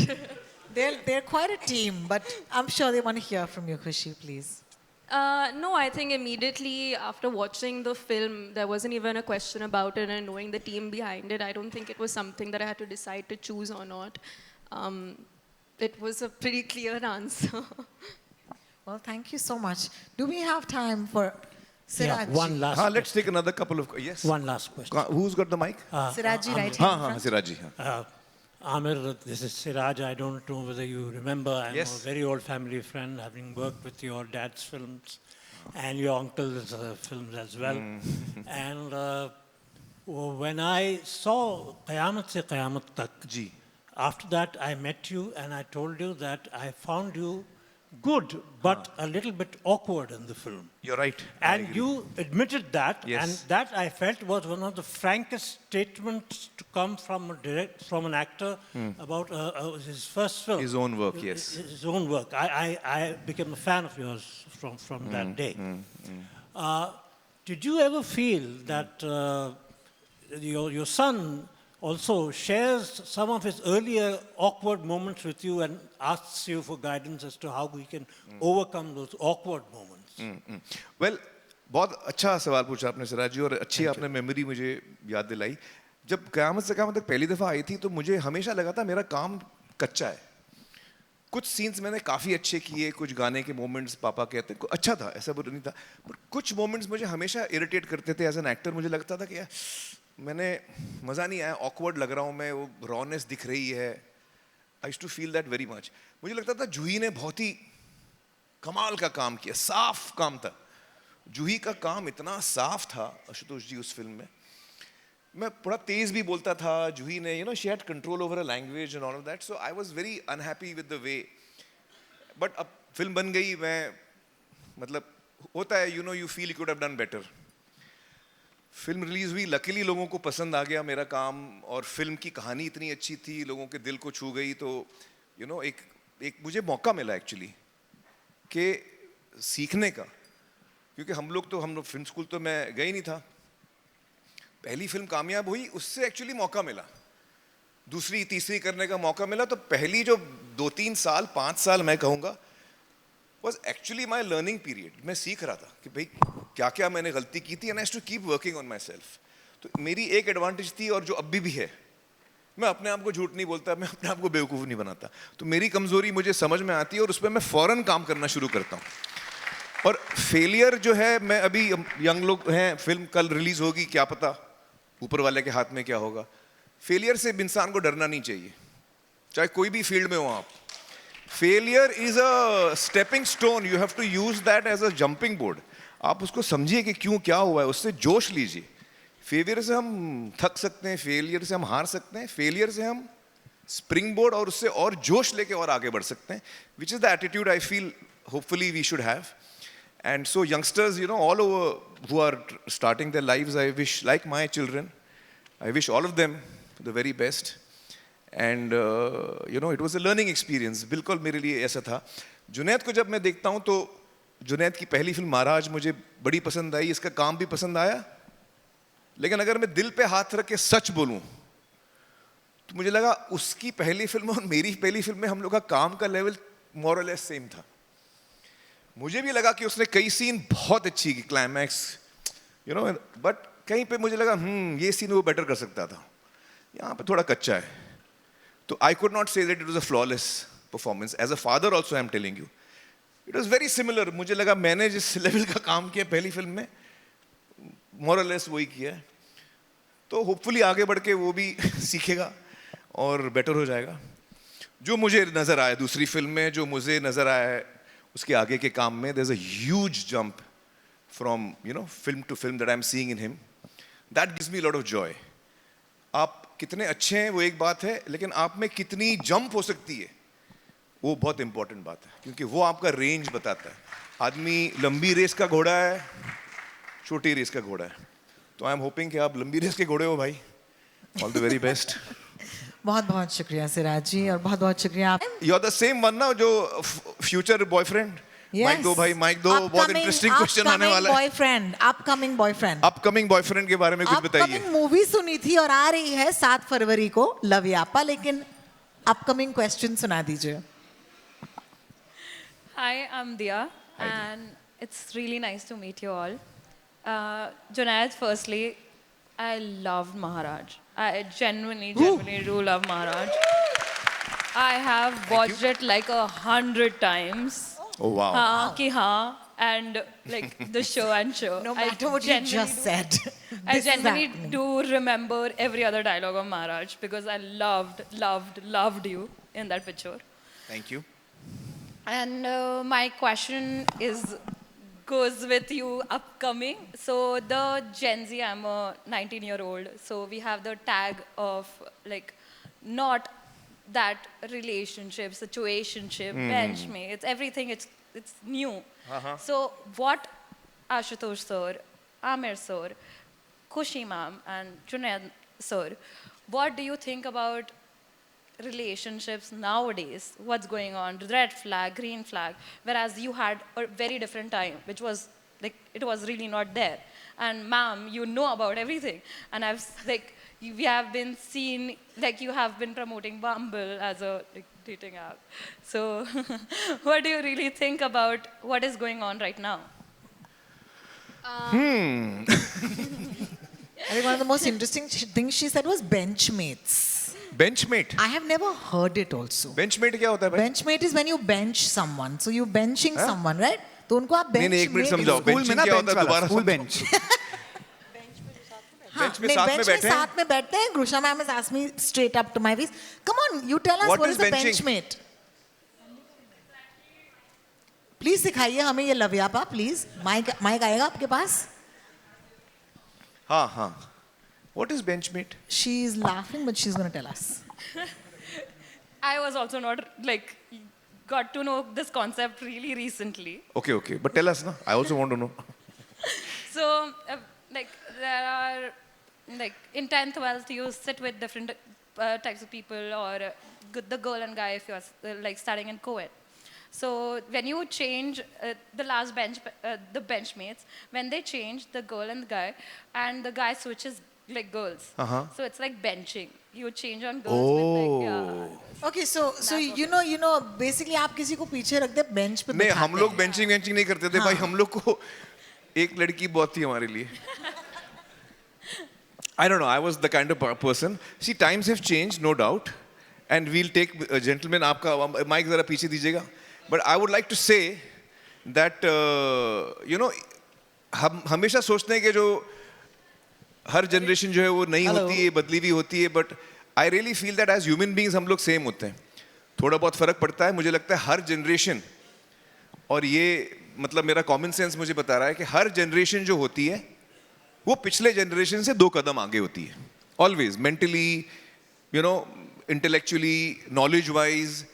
They're quite a team, but I'm sure they want to hear from you, Khushi, please. No, I think immediately after watching the film, there wasn't even a question about it, and knowing the team behind it, I don't think it was something that I had to decide to choose or not. It was a pretty clear answer. Well, thank you so much. Do we have time for Siraj? One last. Let's take another couple of yes. One last question. Who's got the mic? Siraji, right here. हाँ, Siraji. Amir, this is Siraj. I don't know whether you remember. I'm Yes. a very old family friend, having worked with your dad's films and your uncle's films as well. And when I saw Qayamat Se Qayamat Tak, after that I met you and I told you that I found you good, but a little bit awkward in the film. You're right. And you admitted that, Yes. and that I felt was one of the frankest statements to come from an actor about his first film. His own work, yes. His own work. I became a fan of yours from that day. Did you ever feel that your son also shares some of his earlier awkward moments with you and asks you for guidance as to how we can overcome those awkward moments? Well, बहुत अच्छा सवाल पूछा आपने सिराज जी, और अच्छी आपने memory मुझे याद दिलाई. जब क़यामत से क़यामत तक पहली दफ़ा आई थी तो मुझे हमेशा लगा था मेरा काम कच्चा है. कुछ सीन्स मैंने काफ़ी अच्छे किए, कुछ गाने के मोमेंट्स पापा कहते हैं अच्छा था, ऐसा बुरा नहीं था, पर कुछ मोमेंट्स मुझे हमेशा इरिटेट करते थे. एज एन एक्टर मुझे लगता था कि यार मैंने मज़ा नहीं आया, ऑकवर्ड लग रहा हूँ मैं, वो रॉनेस दिख रही है. I used to feel that very much. मुझे लगता था जूही ने बहुत ही कमाल का काम किया, साफ काम था. जूही का काम इतना साफ था आशुतोष जी उस फिल्म में मैं थोड़ा तेज भी बोलता था. जूही ने, you know, she had control over her language and all of that. So I was very unhappy with the way. But अब फिल्म बन गई. मैं मतलब होता है, you know, you feel you could have done better. Film release हुई, luckily लोगों को पसंद आ गया मेरा काम, और फिल्म की कहानी इतनी अच्छी थी, लोगों के दिल को छू गई. तो यू नो एक मुझे मौका मिला एक्चुअली कि सीखने का, क्योंकि हम लोग फिल्म स्कूल तो मैं गई नहीं था. पहली फिल्म कामयाब हुई, उससे एक्चुअली मौका मिला. दूसरी तीसरी करने का मौका मिला. तो पहली जो 2-3 साल 5 साल मैं कहूँगा was actually my learning period. मैं सीख रहा था कि भाई क्या क्या मैंने गलती की थी, and I used to keep working on myself. तो मेरी एक एडवांटेज थी, और जो अभी भी है, मैं अपने आप को झूठ नहीं बोलता, मैं अपने आप को बेवकूफ़ नहीं बनाता. तो मेरी कमज़ोरी मुझे समझ में आती है, और उस पर मैं फ़ौरन काम करना शुरू करता हूँ. और फेलियर जो है, मैं अभी यंग लोग हैं, फिल्म कल रिलीज़ होगी, क्या पता ऊपर वाले के हाथ में क्या होगा. फेलियर से इंसान को डरना नहीं चाहिए, चाहे कोई भी फील्ड में हो आप. Failure is a stepping stone. You have to use that as a jumping board. आप उसको समझिए कि क्यों क्या हुआ है, उससे जोश लीजिए. फेलियर से हम थक सकते हैं, फेलियर से हम हार सकते हैं, फेलियर से हम स्प्रिंग बोर्ड और उससे और जोश लेके और आगे बढ़ सकते हैं, which is the attitude I feel hopefully we should have. And so youngsters, you know, all over who are starting their lives, I wish, like my children, I wish all of them the very best. And, you know, it was a learning experience. बिल्कुल मेरे लिए ऐसा था. जुनैद को जब मैं देखता हूँ तो जुनैद की पहली फिल्म महाराज मुझे बड़ी पसंद आई, इसका काम भी पसंद आया. लेकिन अगर मैं दिल पे हाथ रख के सच बोलूँ तो मुझे लगा उसकी पहली फिल्म और मेरी पहली फिल्म में हम लोग का काम का लेवल मोर और लेस सेम था. मुझे भी लगा कि उसने कई सीन बहुत अच्छी की, क्लाइमैक्स, यू नो, बट कहीं पे मुझे लगा ये सीन वो बेटर कर सकता था, यहाँ पे थोड़ा कच्चा है. तो I could not say that it was a flawless performance. As a father also I am telling you, it was very similar. मुझे लगा मैंने जिस लेवल का काम किया पहली फिल्म में, मोर और लेस वही किया है. तो होपफुली आगे बढ़ के वो भी सीखेगा और बेटर हो जाएगा. जो मुझे नज़र आया दूसरी फिल्म में, जो मुझे नज़र आया है उसके आगे के काम में, there's a huge jump from, you know, film to film that I'm seeing in him. That gives me a lot of joy. आप कितने अच्छे हैं वो एक बात है, लेकिन आप में कितनी जंप हो सकती है वो बहुत इंपॉर्टेंट बात है, क्योंकि वो आपका रेंज बताता है. आदमी लंबी रेस का घोड़ा है, छोटी रेस का घोड़ा है. तो आई एम होपिंग कि आप लंबी रेस के घोड़े हो भाई. All the very best. बहुत बहुत शुक्रिया सिराज जी, और बहुत बहुत शुक्रिया आप. You are the same one ना जो फ्यूचर बॉयफ्रेंड. माइक दो भाई, माइक दो. बहुत इंटरेस्टिंग क्वेश्चन आने वाला है. Boyfriend, upcoming boyfriend. Upcoming boyfriend के बारे में कुछ बताइए. अपकमिंग मूवी सुनी थी और आ रही है 7 फरवरी को, लव यापा, लेकिन अपकमिंग क्वेश्चन सुना दीजिए. Hi, I'm Dia, and it's really nice to meet you all. Junaid, firstly, I loved Maharaj. I genuinely do love Maharaj. I have watched it like 100 times. Oh wow. हाँ कि हाँ, and like the show and show. No matter what you just said. I this is genuinely happening. do remember every other dialogue of Maharaj because I loved you in that picture. Thank you. And my question goes with you upcoming. So the Gen Z, I'm a 19-year-old. So we have the tag of like not that relationship, situationship, benchmate. It's everything. It's new. So what Ashutosh sir, Amir sir, Khushi ma'am, and Junaid sir, what do you think about relationships nowadays? What's going on? Red flag, green flag. Whereas you had a very different time, which was like it was really not there. And ma'am, you know about everything. And we have been seen, like you have been promoting Bumble as a dating app. So what do you really think about what is going on right now? I think one of the most interesting things she said was benchmates. Benchmate. I have never heard it also. Benchmate क्या होता है भाई? Benchmate is when you bench someone. So you benching someone, right? तो उनको आप benchmate. नहीं एक minute समझाओ. Benching क्या होता है दोबारा? School bench. Bench में साथ में बैठे हैं? साथ में बैठते हैं. Grusha ma'am has asked me straight up to my face. Come on, you tell us what is a benchmate? Please सिखाइए हमें ये लव्यापा, please. माइक आएगा आपके पास? हाँ. What is benchmate? She's laughing, but she's going to tell us. I was also not like got to know this concept really recently. Okay. But tell us, na. I also want to know. So, like, there are, like, in 10th, 12th, you sit with different types of people, or the girl and guy if you're, like, studying in co-ed. So, when you change the last the benchmates, when they change, the girl and the guy, and the guy switches, like, girls. So, it's like benching. You change on girls with, like, yeah. Okay, so you know, basically आप किसी को पीछे रख दे bench पे नहीं, बिठाते हम लोग benching नहीं करते थे भाई. हम लोग को एक लड़की बहुत थी हमारे लिए. I don't know. I was the kind of person. See, times have changed, no doubt, and we'll take gentlemen. आपका mic जरा पीछे दीजिएगा. But I would like to say that you know, हम हमेशा सोचते हैं कि जो हर जनरेशन जो है वो नई होती है, बदली हुई होती है. But I really feel that as human beings हम लोग same होते हैं. थोड़ा बहुत फर्क पड़ता है. मुझे लगता है हर जनरेशन, और ये मतलब मेरा कॉमन सेंस मुझे बता रहा है कि हर जनरेशन जो होती है वो पिछले जनरेशन से 2 कदम आगे होती है. Always mentally, you know, intellectually, knowledge wise.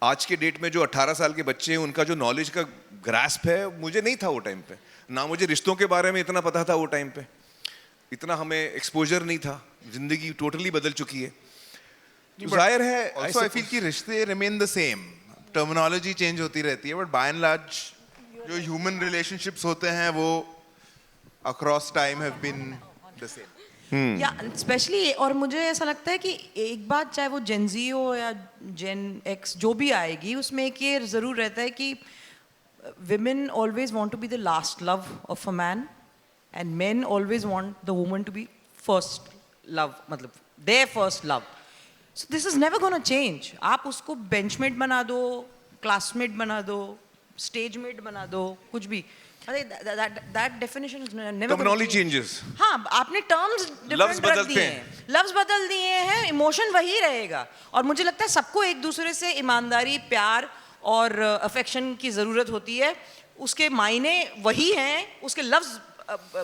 आज के डेट में जो 18 साल के बच्चे हैं उनका जो नॉलेज का ग्रास्प है, मुझे नहीं था वो टाइम पे. ना मुझे रिश्तों के बारे में इतना पता था वो टाइम पे. इतना हमें एक्सपोजर नहीं था. जिंदगी टोटली बदल चुकी है. जाहिर है also I feel कि रिश्ते remain the same. Terminology change होती रहती है, बट बाय एंड लार्ज जो ह्यूमन रिलेशनशिप्स होते हैं वो across time have been the same. या स्पेशली, और मुझे ऐसा लगता है कि एक बात, चाहे वो जेन जी हो या जेन एक्स जो भी आएगी, उसमें एक ये ज़रूर रहता है कि women always want to be the last love of a man and men always want the woman to be first love, मतलब their first love. So this is never going to change. आप उसको benchmate बना दो, classmate बना दो, stagemate बना दो, कुछ भी. That definition is never. Terminology changes. हाँ, आपने terms different रख दिए हैं, लफ्ज़ बदल दिए हैं, emotion वही रहेगा. और मुझे लगता है सबको एक दूसरे से ईमानदारी, प्यार और अफेक्शन की ज़रूरत होती है. उसके मायने वही हैं, उसके लफ्ज़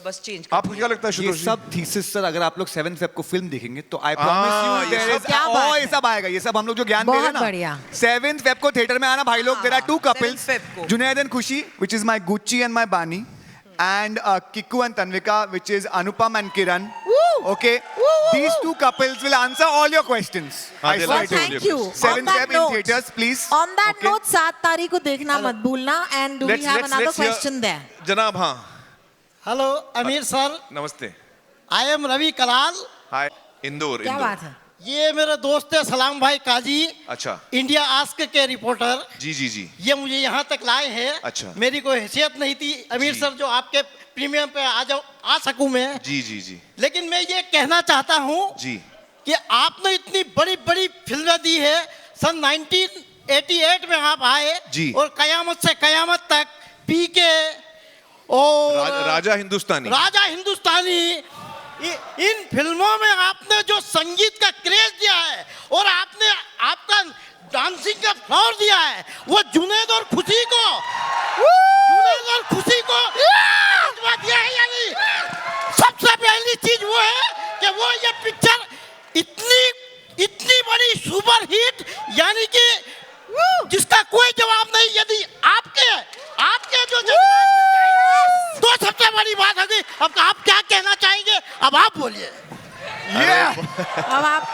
बस चेंज. आपको क्या लगता है? ये सब थीसिस सर, अगर आप लोग 7 फेब को फिल्म देखेंगे तो I promise you there is और ये सब आएगा. ये सब हम लोग जो ज्ञान दे रहे हैं ना, 7 फेब को थिएटर में आना भाई लोग. There are 2 couples, Junaid and Khushi, which is my Gucci and my Bani, and Kiku and Tanvika, which is Anupam and Kiran. Okay, these 2 couples will answer all your questions. I swear to Thank you. 7 Feb in theaters, please. On that note, 7 तारीख को देखना मत भूलना. And do we have another question there? जनाब, हाँ. Hello Aamir sir. नमस्ते. I am Ravi Kalal. Hi. Indore. क्या बात है? ये मेरे दोस्त है सलाम भाई काजी. अच्छा. इंडिया आस्क के रिपोर्टर. जी जी जी. ये मुझे यहाँ तक लाए हैं. अच्छा. मेरी कोई हैसियत नहीं थी अमीर सर जो आपके प्रीमियम पे आ सकूं मैं. जी जी जी. लेकिन मैं ये कहना चाहता हूँ जी कि आपने इतनी बड़ी बड़ी फिल्में दी है. सन 1988 में आप आए जी. और कयामत से कयामत तक पीके और राजा हिंदुस्तानी. इन फिल्मों में आपने जो संगीत का क्रेज दिया है और आपने आपका डांसिंग का फ्लोर दिया है, वो जुनैद और खुशी को दिया है. यानी सबसे पहली चीज वो है कि वो ये पिक्चर इतनी बड़ी सुपर हिट, यानी कि जिसका कोई जवाब नहीं. यदि आपके जो तो सबसे बड़ी बात है. अब आप क्या कहना चाहेंगे? अब आप बोलिए. अब आप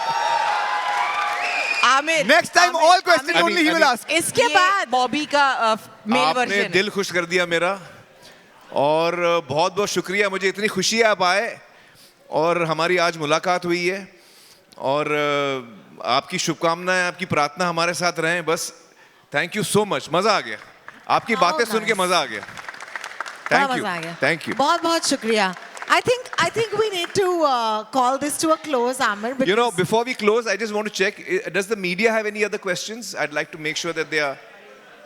Aamir, next time all question only he will ask. इसके बाद बॉबी का मेल वर्जन. आपने दिल खुश कर दिया मेरा, और बहुत बहुत शुक्रिया. मुझे इतनी खुशी है आप आए और हमारी आज मुलाकात हुई है, और आपकी शुभकामनाएं, आपकी प्रार्थना हमारे साथ रहें. बस थैंक यू सो मच. मजा आ गया आपकी बातें सुन के. मजा आ गया. Thank you. बहुत बहुत शुक्रिया. I think we need to call this to a close, Amir. You know, before we close, I just want to check. Does the media have any other questions? I'd like to make sure that they are.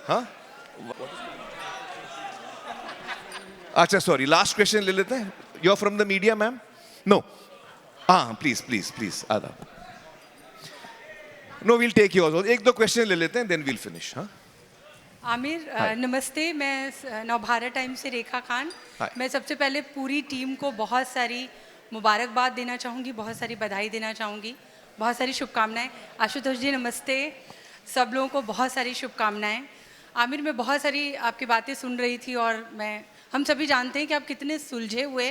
Huh? Acha, sorry. Last question ले लेते हैं. You're from the media, ma'am? No. Please. Ada. No, we'll take yours. एक दो question ले लेते हैं, then we'll finish. Huh? Aamir, नमस्ते. मैं नवभारत टाइम से रेखा खान. मैं सबसे पहले पूरी टीम को बहुत सारी मुबारकबाद देना चाहूँगी, बहुत सारी बधाई देना चाहूँगी, बहुत सारी शुभकामनाएं। आशुतोष जी नमस्ते, सब लोगों को बहुत सारी शुभकामनाएं। आमिर, मैं बहुत सारी आपकी बातें सुन रही थी और हम सभी जानते हैं कि आप कितने सुलझे हुए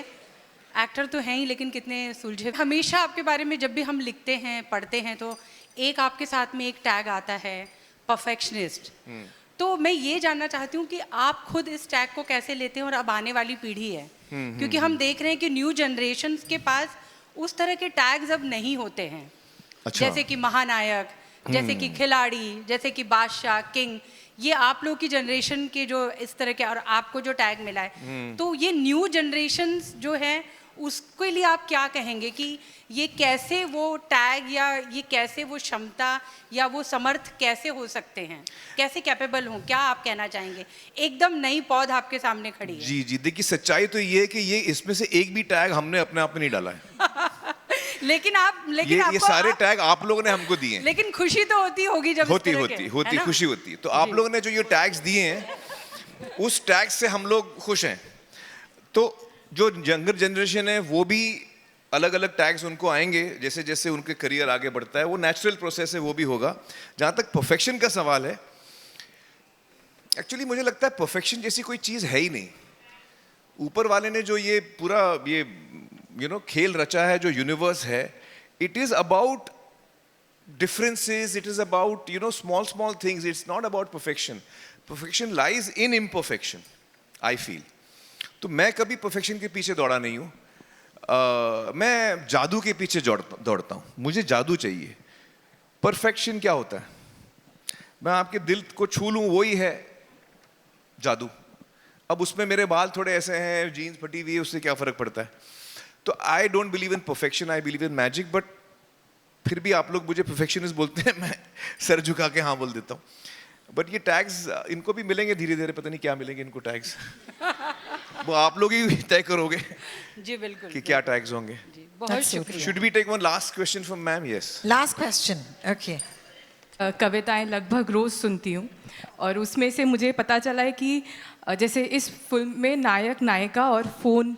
एक्टर तो हैं ही, लेकिन कितने सुलझे। हमेशा आपके बारे में जब भी हम लिखते हैं, पढ़ते हैं, तो एक आपके साथ में एक टैग आता है, परफेक्शनिस्ट। तो मैं ये जानना चाहती हूँ कि आप खुद इस टैग को कैसे लेते हैं और अब आने वाली पीढ़ी है, क्योंकि हम देख रहे हैं कि न्यू जनरेशन के पास उस तरह के टैग्स अब नहीं होते हैं। अच्छा। जैसे कि महानायक, जैसे कि खिलाड़ी, जैसे कि बादशाह, किंग, ये आप लोग की जनरेशन के जो इस तरह के, और आपको जो टैग मिला है, तो ये न्यू जनरेशन जो है उसके लिए आप क्या कहेंगे कि ये कैसे वो टैग या ये कैसे वो क्षमता या वो समर्थ कैसे हो सकते हैं, कैसे कैपेबल हों, क्या आप कहना चाहेंगे? एकदम नई पौध आपके सामने खड़ी है। जी देखिए, सच्चाई तो ये है कि ये इसमें से एक भी टैग हमने अपने आप में नहीं डाला है। लेकिन ये सारे टैग आप लोगों ने हमको दिए हैं। लेकिन खुशी तो होती होगी जब होती खुशी होती। तो आप लोगों ने जो ये टैग्स दिए हैं, उस टैग से हम लोग खुश हैं। तो जो यंगर जनरेशन है वो भी अलग अलग टैग्स उनको आएंगे, जैसे जैसे उनके करियर आगे बढ़ता है, वो नेचुरल प्रोसेस है, वो भी होगा। जहाँ तक परफेक्शन का सवाल है, एक्चुअली मुझे लगता है परफेक्शन जैसी कोई चीज़ है ही नहीं। ऊपर वाले ने जो ये पूरा ये खेल रचा है, जो यूनिवर्स है, it is about differences, it is about small things. It's not about perfection. Perfection lies in imperfection, I feel. तो मैं कभी perfection के पीछे दौड़ा नहीं हूँ। मैं जादू के पीछे दौड़ता हूँ। मुझे जादू चाहिए। Perfection क्या होता है? मैं आपके दिल को छू लूँ, वही है जादू। अब उसमें मेरे बाल थोड़े ऐसे हैं, जीन्स फटी हुई है, उससे क्या फर्क पड़ता है? तो I don't believe in perfection, I believe in magic, but फिर भी आप लोग मुझे परफेक्शनिस्ट बोलते हैं, मैं सर झुका के हाँ बोल देता हूँ। बट ये टैग्स इनको भी मिलेंगे धीरे धीरे, पता नहीं क्या मिलेंगे इनको टैग्स। वो आप लोग ही तय करोगे जी, बिल्कुल, कि क्या टैग्स होंगे। बहुत शुक्रिया। Should we take one last question from ma'am? Yes, last question. Okay. कविताएं लगभग रोज सुनती हूँ और उसमें से मुझे पता चला है कि जैसे इस फिल्म में नायक नायिका और फ़ोन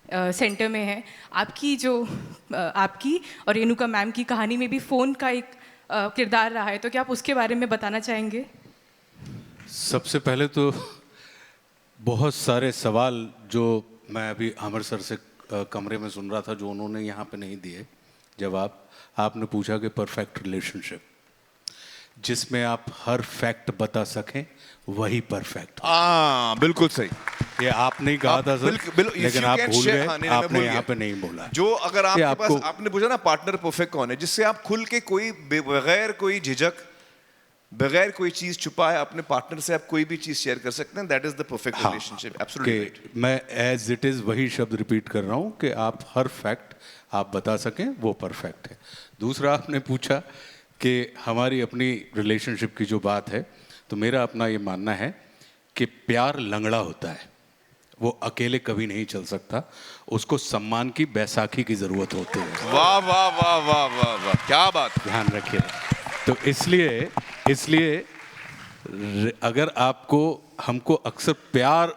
सेंटर में है। आपकी और रेणुका मैम की कहानी में भी फ़ोन का एक किरदार रहा है, तो क्या आप उसके बारे में बताना चाहेंगे? सबसे पहले तो बहुत सारे सवाल जो मैं अभी आमिर सर से कमरे में सुन रहा था, जो उन्होंने यहाँ पे नहीं दिए जवाब। आपने पूछा कि परफेक्ट रिलेशनशिप, जिसमें आप हर फैक्ट बता सकें, वही परफेक्ट। बिल्कुल सही। ये आपने ही कहा था सर, लेकिन आप भूल गए, आपने यहाँ पे नहीं बोला। जो अगर आपके पास, आपने पूछा ना पार्टनर परफेक्ट कौन है, जिससे आप खुल के कोई बगैर कोई झिझक, बगैर कोई चीज छुपाए अपने पार्टनर से आप कोई भी चीज शेयर कर सकते हैं, that is the perfect relationship. Absolutely. मैं एज इट इज वही शब्द रिपीट कर रहा हूँ कि आप हर फैक्ट आप बता सकें, वो परफेक्ट है। दूसरा आपने पूछा कि हमारी अपनी रिलेशनशिप की जो बात है, तो मेरा अपना ये मानना है कि प्यार लंगड़ा होता है, वो अकेले कभी नहीं चल सकता, उसको सम्मान की बैसाखी की जरूरत होती है। वाह वाह वाह वाह वाह वाह, क्या बात। ध्यान रखिए। तो इसलिए अगर हमको अक्सर प्यार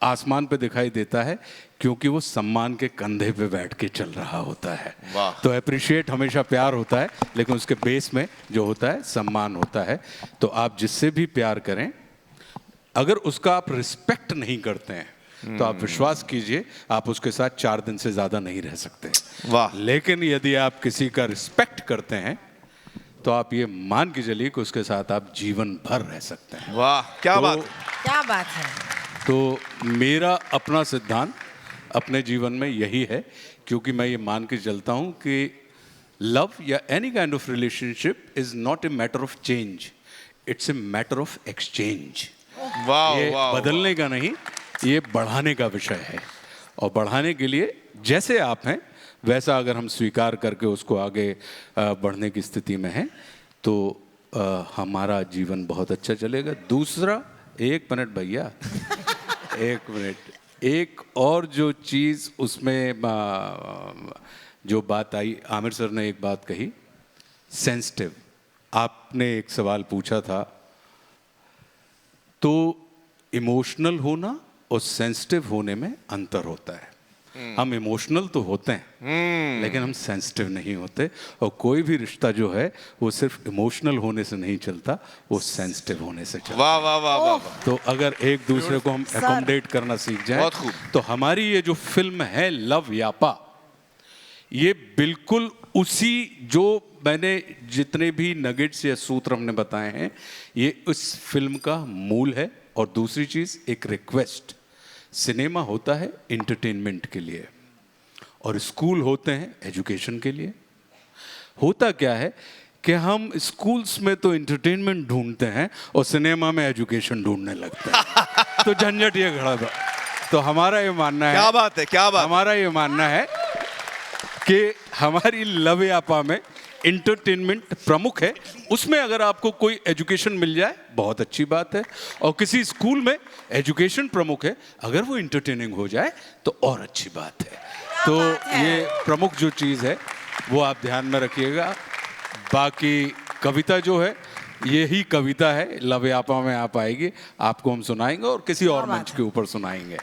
आसमान पे दिखाई देता है, क्योंकि वो सम्मान के कंधे पे बैठ के चल रहा होता है। तो अप्रिशिएट हमेशा प्यार होता है, लेकिन उसके बेस में जो होता है सम्मान होता है। तो आप जिससे भी प्यार करें, अगर उसका आप रिस्पेक्ट नहीं करते हैं, तो आप विश्वास कीजिए आप उसके साथ 4 दिन से ज्यादा नहीं रह सकते। वाह। लेकिन यदि आप किसी का रिस्पेक्ट करते हैं, तो आप ये मान के चलिए कि उसके साथ आप जीवन भर रह सकते हैं। वाह, क्या बात, क्या बात है। तो मेरा अपना सिद्धांत अपने जीवन में यही है, क्योंकि मैं ये मान के चलता हूँ कि लव या any kind of relationship is not a matter of change, it's a matter of exchange. ये बदलने का नहीं, ये बढ़ाने का विषय है। और बढ़ाने के लिए जैसे आप हैं वैसा अगर हम स्वीकार करके उसको आगे बढ़ने की स्थिति में हैं, तो हमारा जीवन बहुत अच्छा चलेगा। दूसरा, 1 मिनट भैया, 1 मिनट, एक और जो चीज़ उसमें जो बात आई, आमिर सर ने एक बात कही, सेंसिटिव। आपने एक सवाल पूछा था, तो इमोशनल होना और सेंसिटिव होने में अंतर होता है। हम इमोशनल तो होते हैं लेकिन हम सेंसिटिव नहीं होते, और कोई भी रिश्ता जो है वो सिर्फ इमोशनल होने से नहीं चलता, वो सेंसिटिव होने से चलता। वाह वाह वाह वाह वाह। तो अगर एक दूसरे को हम अकोमोडेट करना सीख जाएं, बहुत खूब। तो हमारी ये जो फिल्म है लव यापा, ये बिल्कुल उसी जो मैंने जितने भी नगेट्स या सूत्र हमने बताए हैं, ये उस फिल्म का मूल है। और दूसरी चीज, एक रिक्वेस्ट, सिनेमा होता है एंटरटेनमेंट के लिए और स्कूल होते हैं एजुकेशन के लिए। होता क्या है कि हम स्कूल्स में तो एंटरटेनमेंट ढूंढते हैं और सिनेमा में एजुकेशन ढूंढने लगते हैं। तो झंझट ये खड़ा था। तो हमारा ये मानना है, क्या बात है, क्या बात, हमारा ये मानना है कि हमारी लव यापा में इंटरटेनमेंट प्रमुख है। उसमें अगर आपको कोई एजुकेशन मिल जाए बहुत अच्छी बात है, और किसी स्कूल में एजुकेशन प्रमुख है, अगर वो इंटरटेनिंग हो जाए तो और अच्छी बात है। तो ये प्रमुख जो चीज़ है वो आप ध्यान में रखिएगा। बाकी कविता जो है, यही कविता है लव यापा में आप आएगी, आपको हम सुनाएंगे और किसी और मंच के ऊपर सुनाएंगे।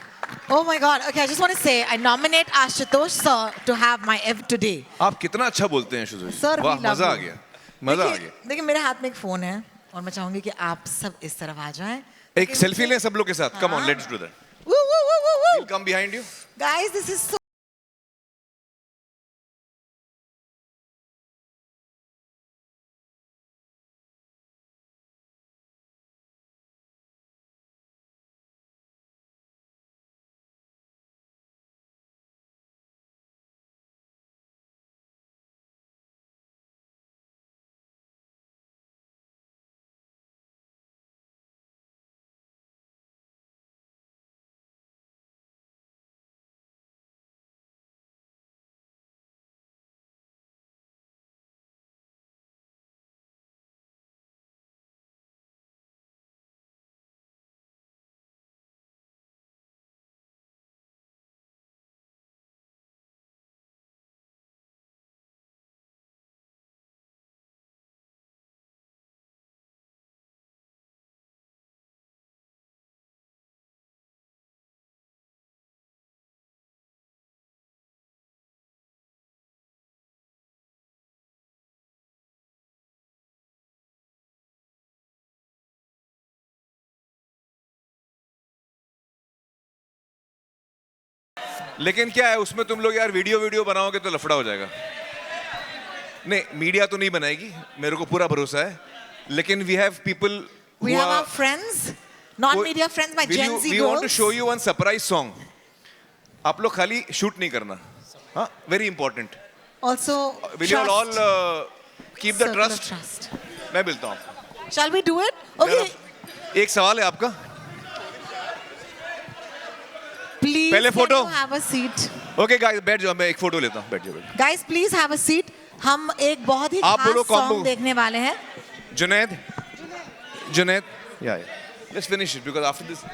Oh my God. Okay, I just want to say, I nominate Ashutosh sir to have my Ev today. आप कितना अच्छा बोलते हैं आशुतोष। Sir, वाह, we love मजा आ you. गया, मजा आ गया। देखिए मेरे हाथ में एक फोन है और मैं चाहूंगी कि आप सब इस तरफ आ जाएं। एक सेल्फी लें सब लोग के साथ। Come on, let's do that. Woo, woo, woo, woo, woo. We'll come behind you. Guys, this is so लेकिन क्या है उसमें, तुम लोग यार वीडियो वीडियो बनाओगे तो लफड़ा हो जाएगा। नहीं, मीडिया तो नहीं बनाएगी, मेरे को पूरा भरोसा है। लेकिन we have people, we have our friends, non-media friends, my Gen Z we want to girls. show you one surprise song. आप लोग खाली शूट नहीं करना, हाँ, very important. Also, Will you all trust. keep the Circle of trust? trust. मैं मिलता हूँ। Shall we do it? Okay. एक सवाल है आपका। Please, पहले can photo. you have a seat? Okay guys, बैठ जाओ, मैं एक फोटो लेता हूँ। बैठ जाओ, बैठ जाओ। Guys, please have a seat. हम एक बहुत ही आप खास बोलो combo। सॉन्ग देखने वाले हैं। Junaid, yeah. Let's finish it because after this.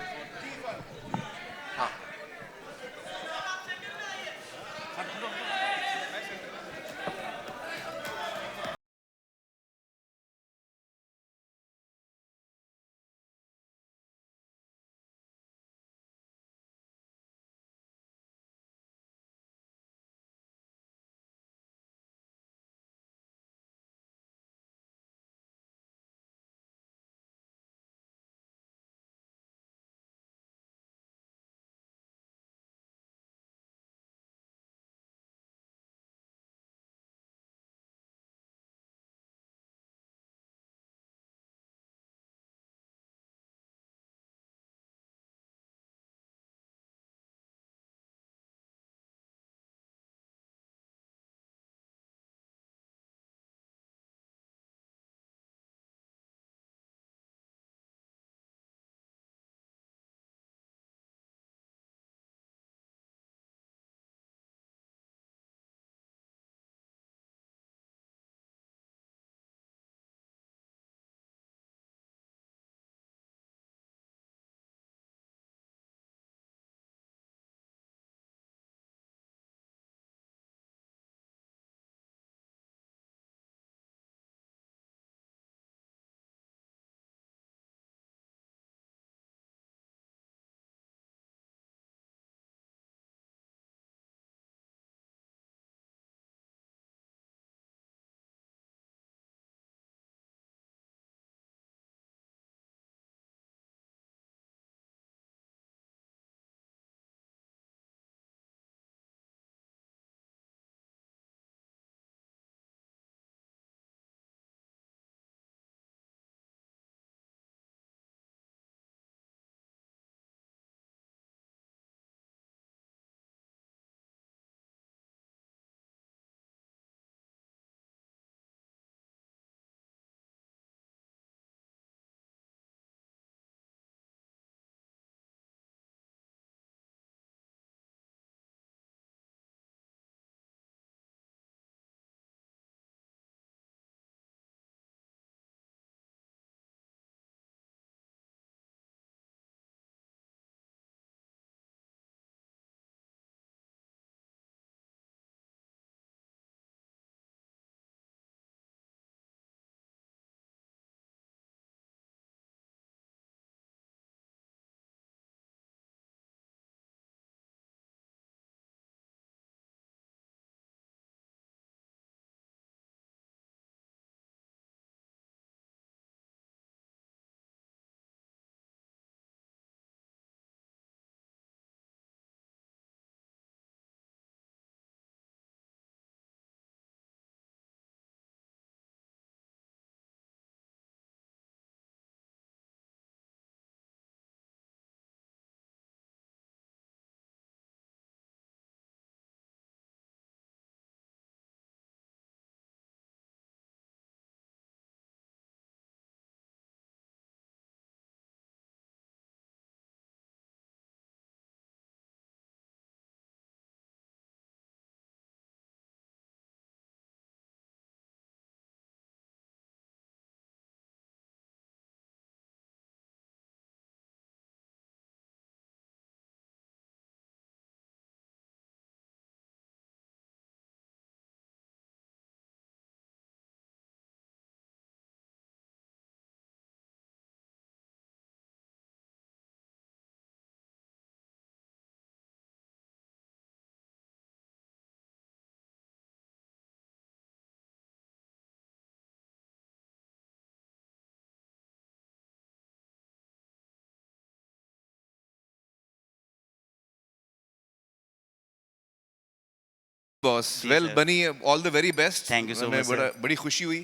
Boss well Bunny all the very best Thank you so much, sir. बड़ी खुशी हुई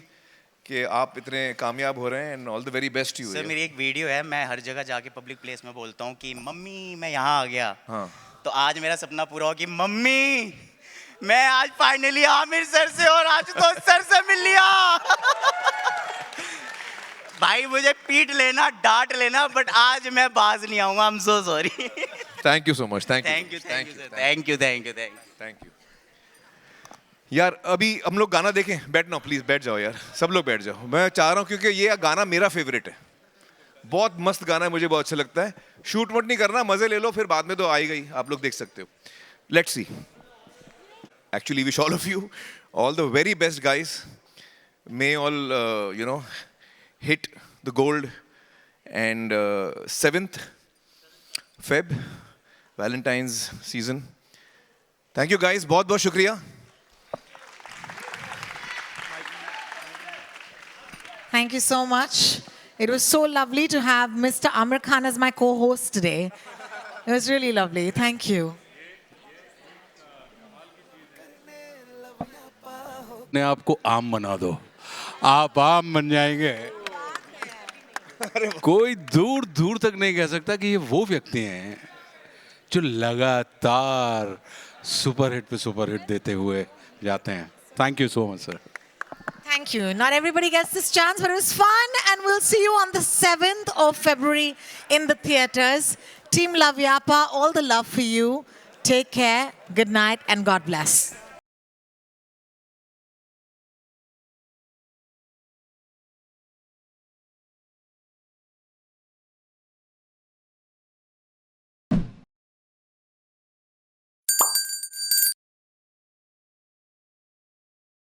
कि आप इतने कामयाब हो रहे हैं and all the very best you sir मेरी एक वीडियो है, मैं हर जगह जाके पब्लिक प्लेस में बोलता हूँ कि मम्मी मैं यहाँ आ गया। हाँ तो आज मेरा सपना पूरा हो कि मम्मी मैं आज फाइनली आमिर सर से और आशुतोष सर से मिल लिया। भाई मुझे पीट लेना डांट लेना बट आज मैं बाज नहीं आऊंगा। आई am so sorry. Thank you so much thank you thank you thank you thank you यार। अभी हम लोग गाना देखें, बैठना प्लीज, बैठ जाओ यार, सब लोग बैठ जाओ। मैं चाह रहा हूँ क्योंकि ये गाना मेरा फेवरेट है, बहुत मस्त गाना है, मुझे बहुत अच्छा लगता है। शूट वूट नहीं करना, मजे ले लो, फिर बाद में तो आई गई, आप लोग देख सकते हो। Let's see. Actually wish all of you all the very best guys, may all you know hit the gold and 7th Feb Valentine's season. Thank you guys, बहुत बहुत शुक्रिया। Thank you so much. It was so lovely to have Mr. Amir Khan as my co-host today. It was really lovely. Thank you. अपने आप को आम बना दो, आप आम बन जाएंगे। कोई दूर दूर तक नहीं कह सकता कि ये वो व्यक्ति हैं जो लगातार सुपरहिट पे सुपरहिट देते हुए जाते हैं। Thank you so much sir. Thank you. Not everybody gets this chance, but it was fun, and we'll see you on the 7th of February in the theaters. Team Love Yapa, all the love for you. Take care, good night, and God bless.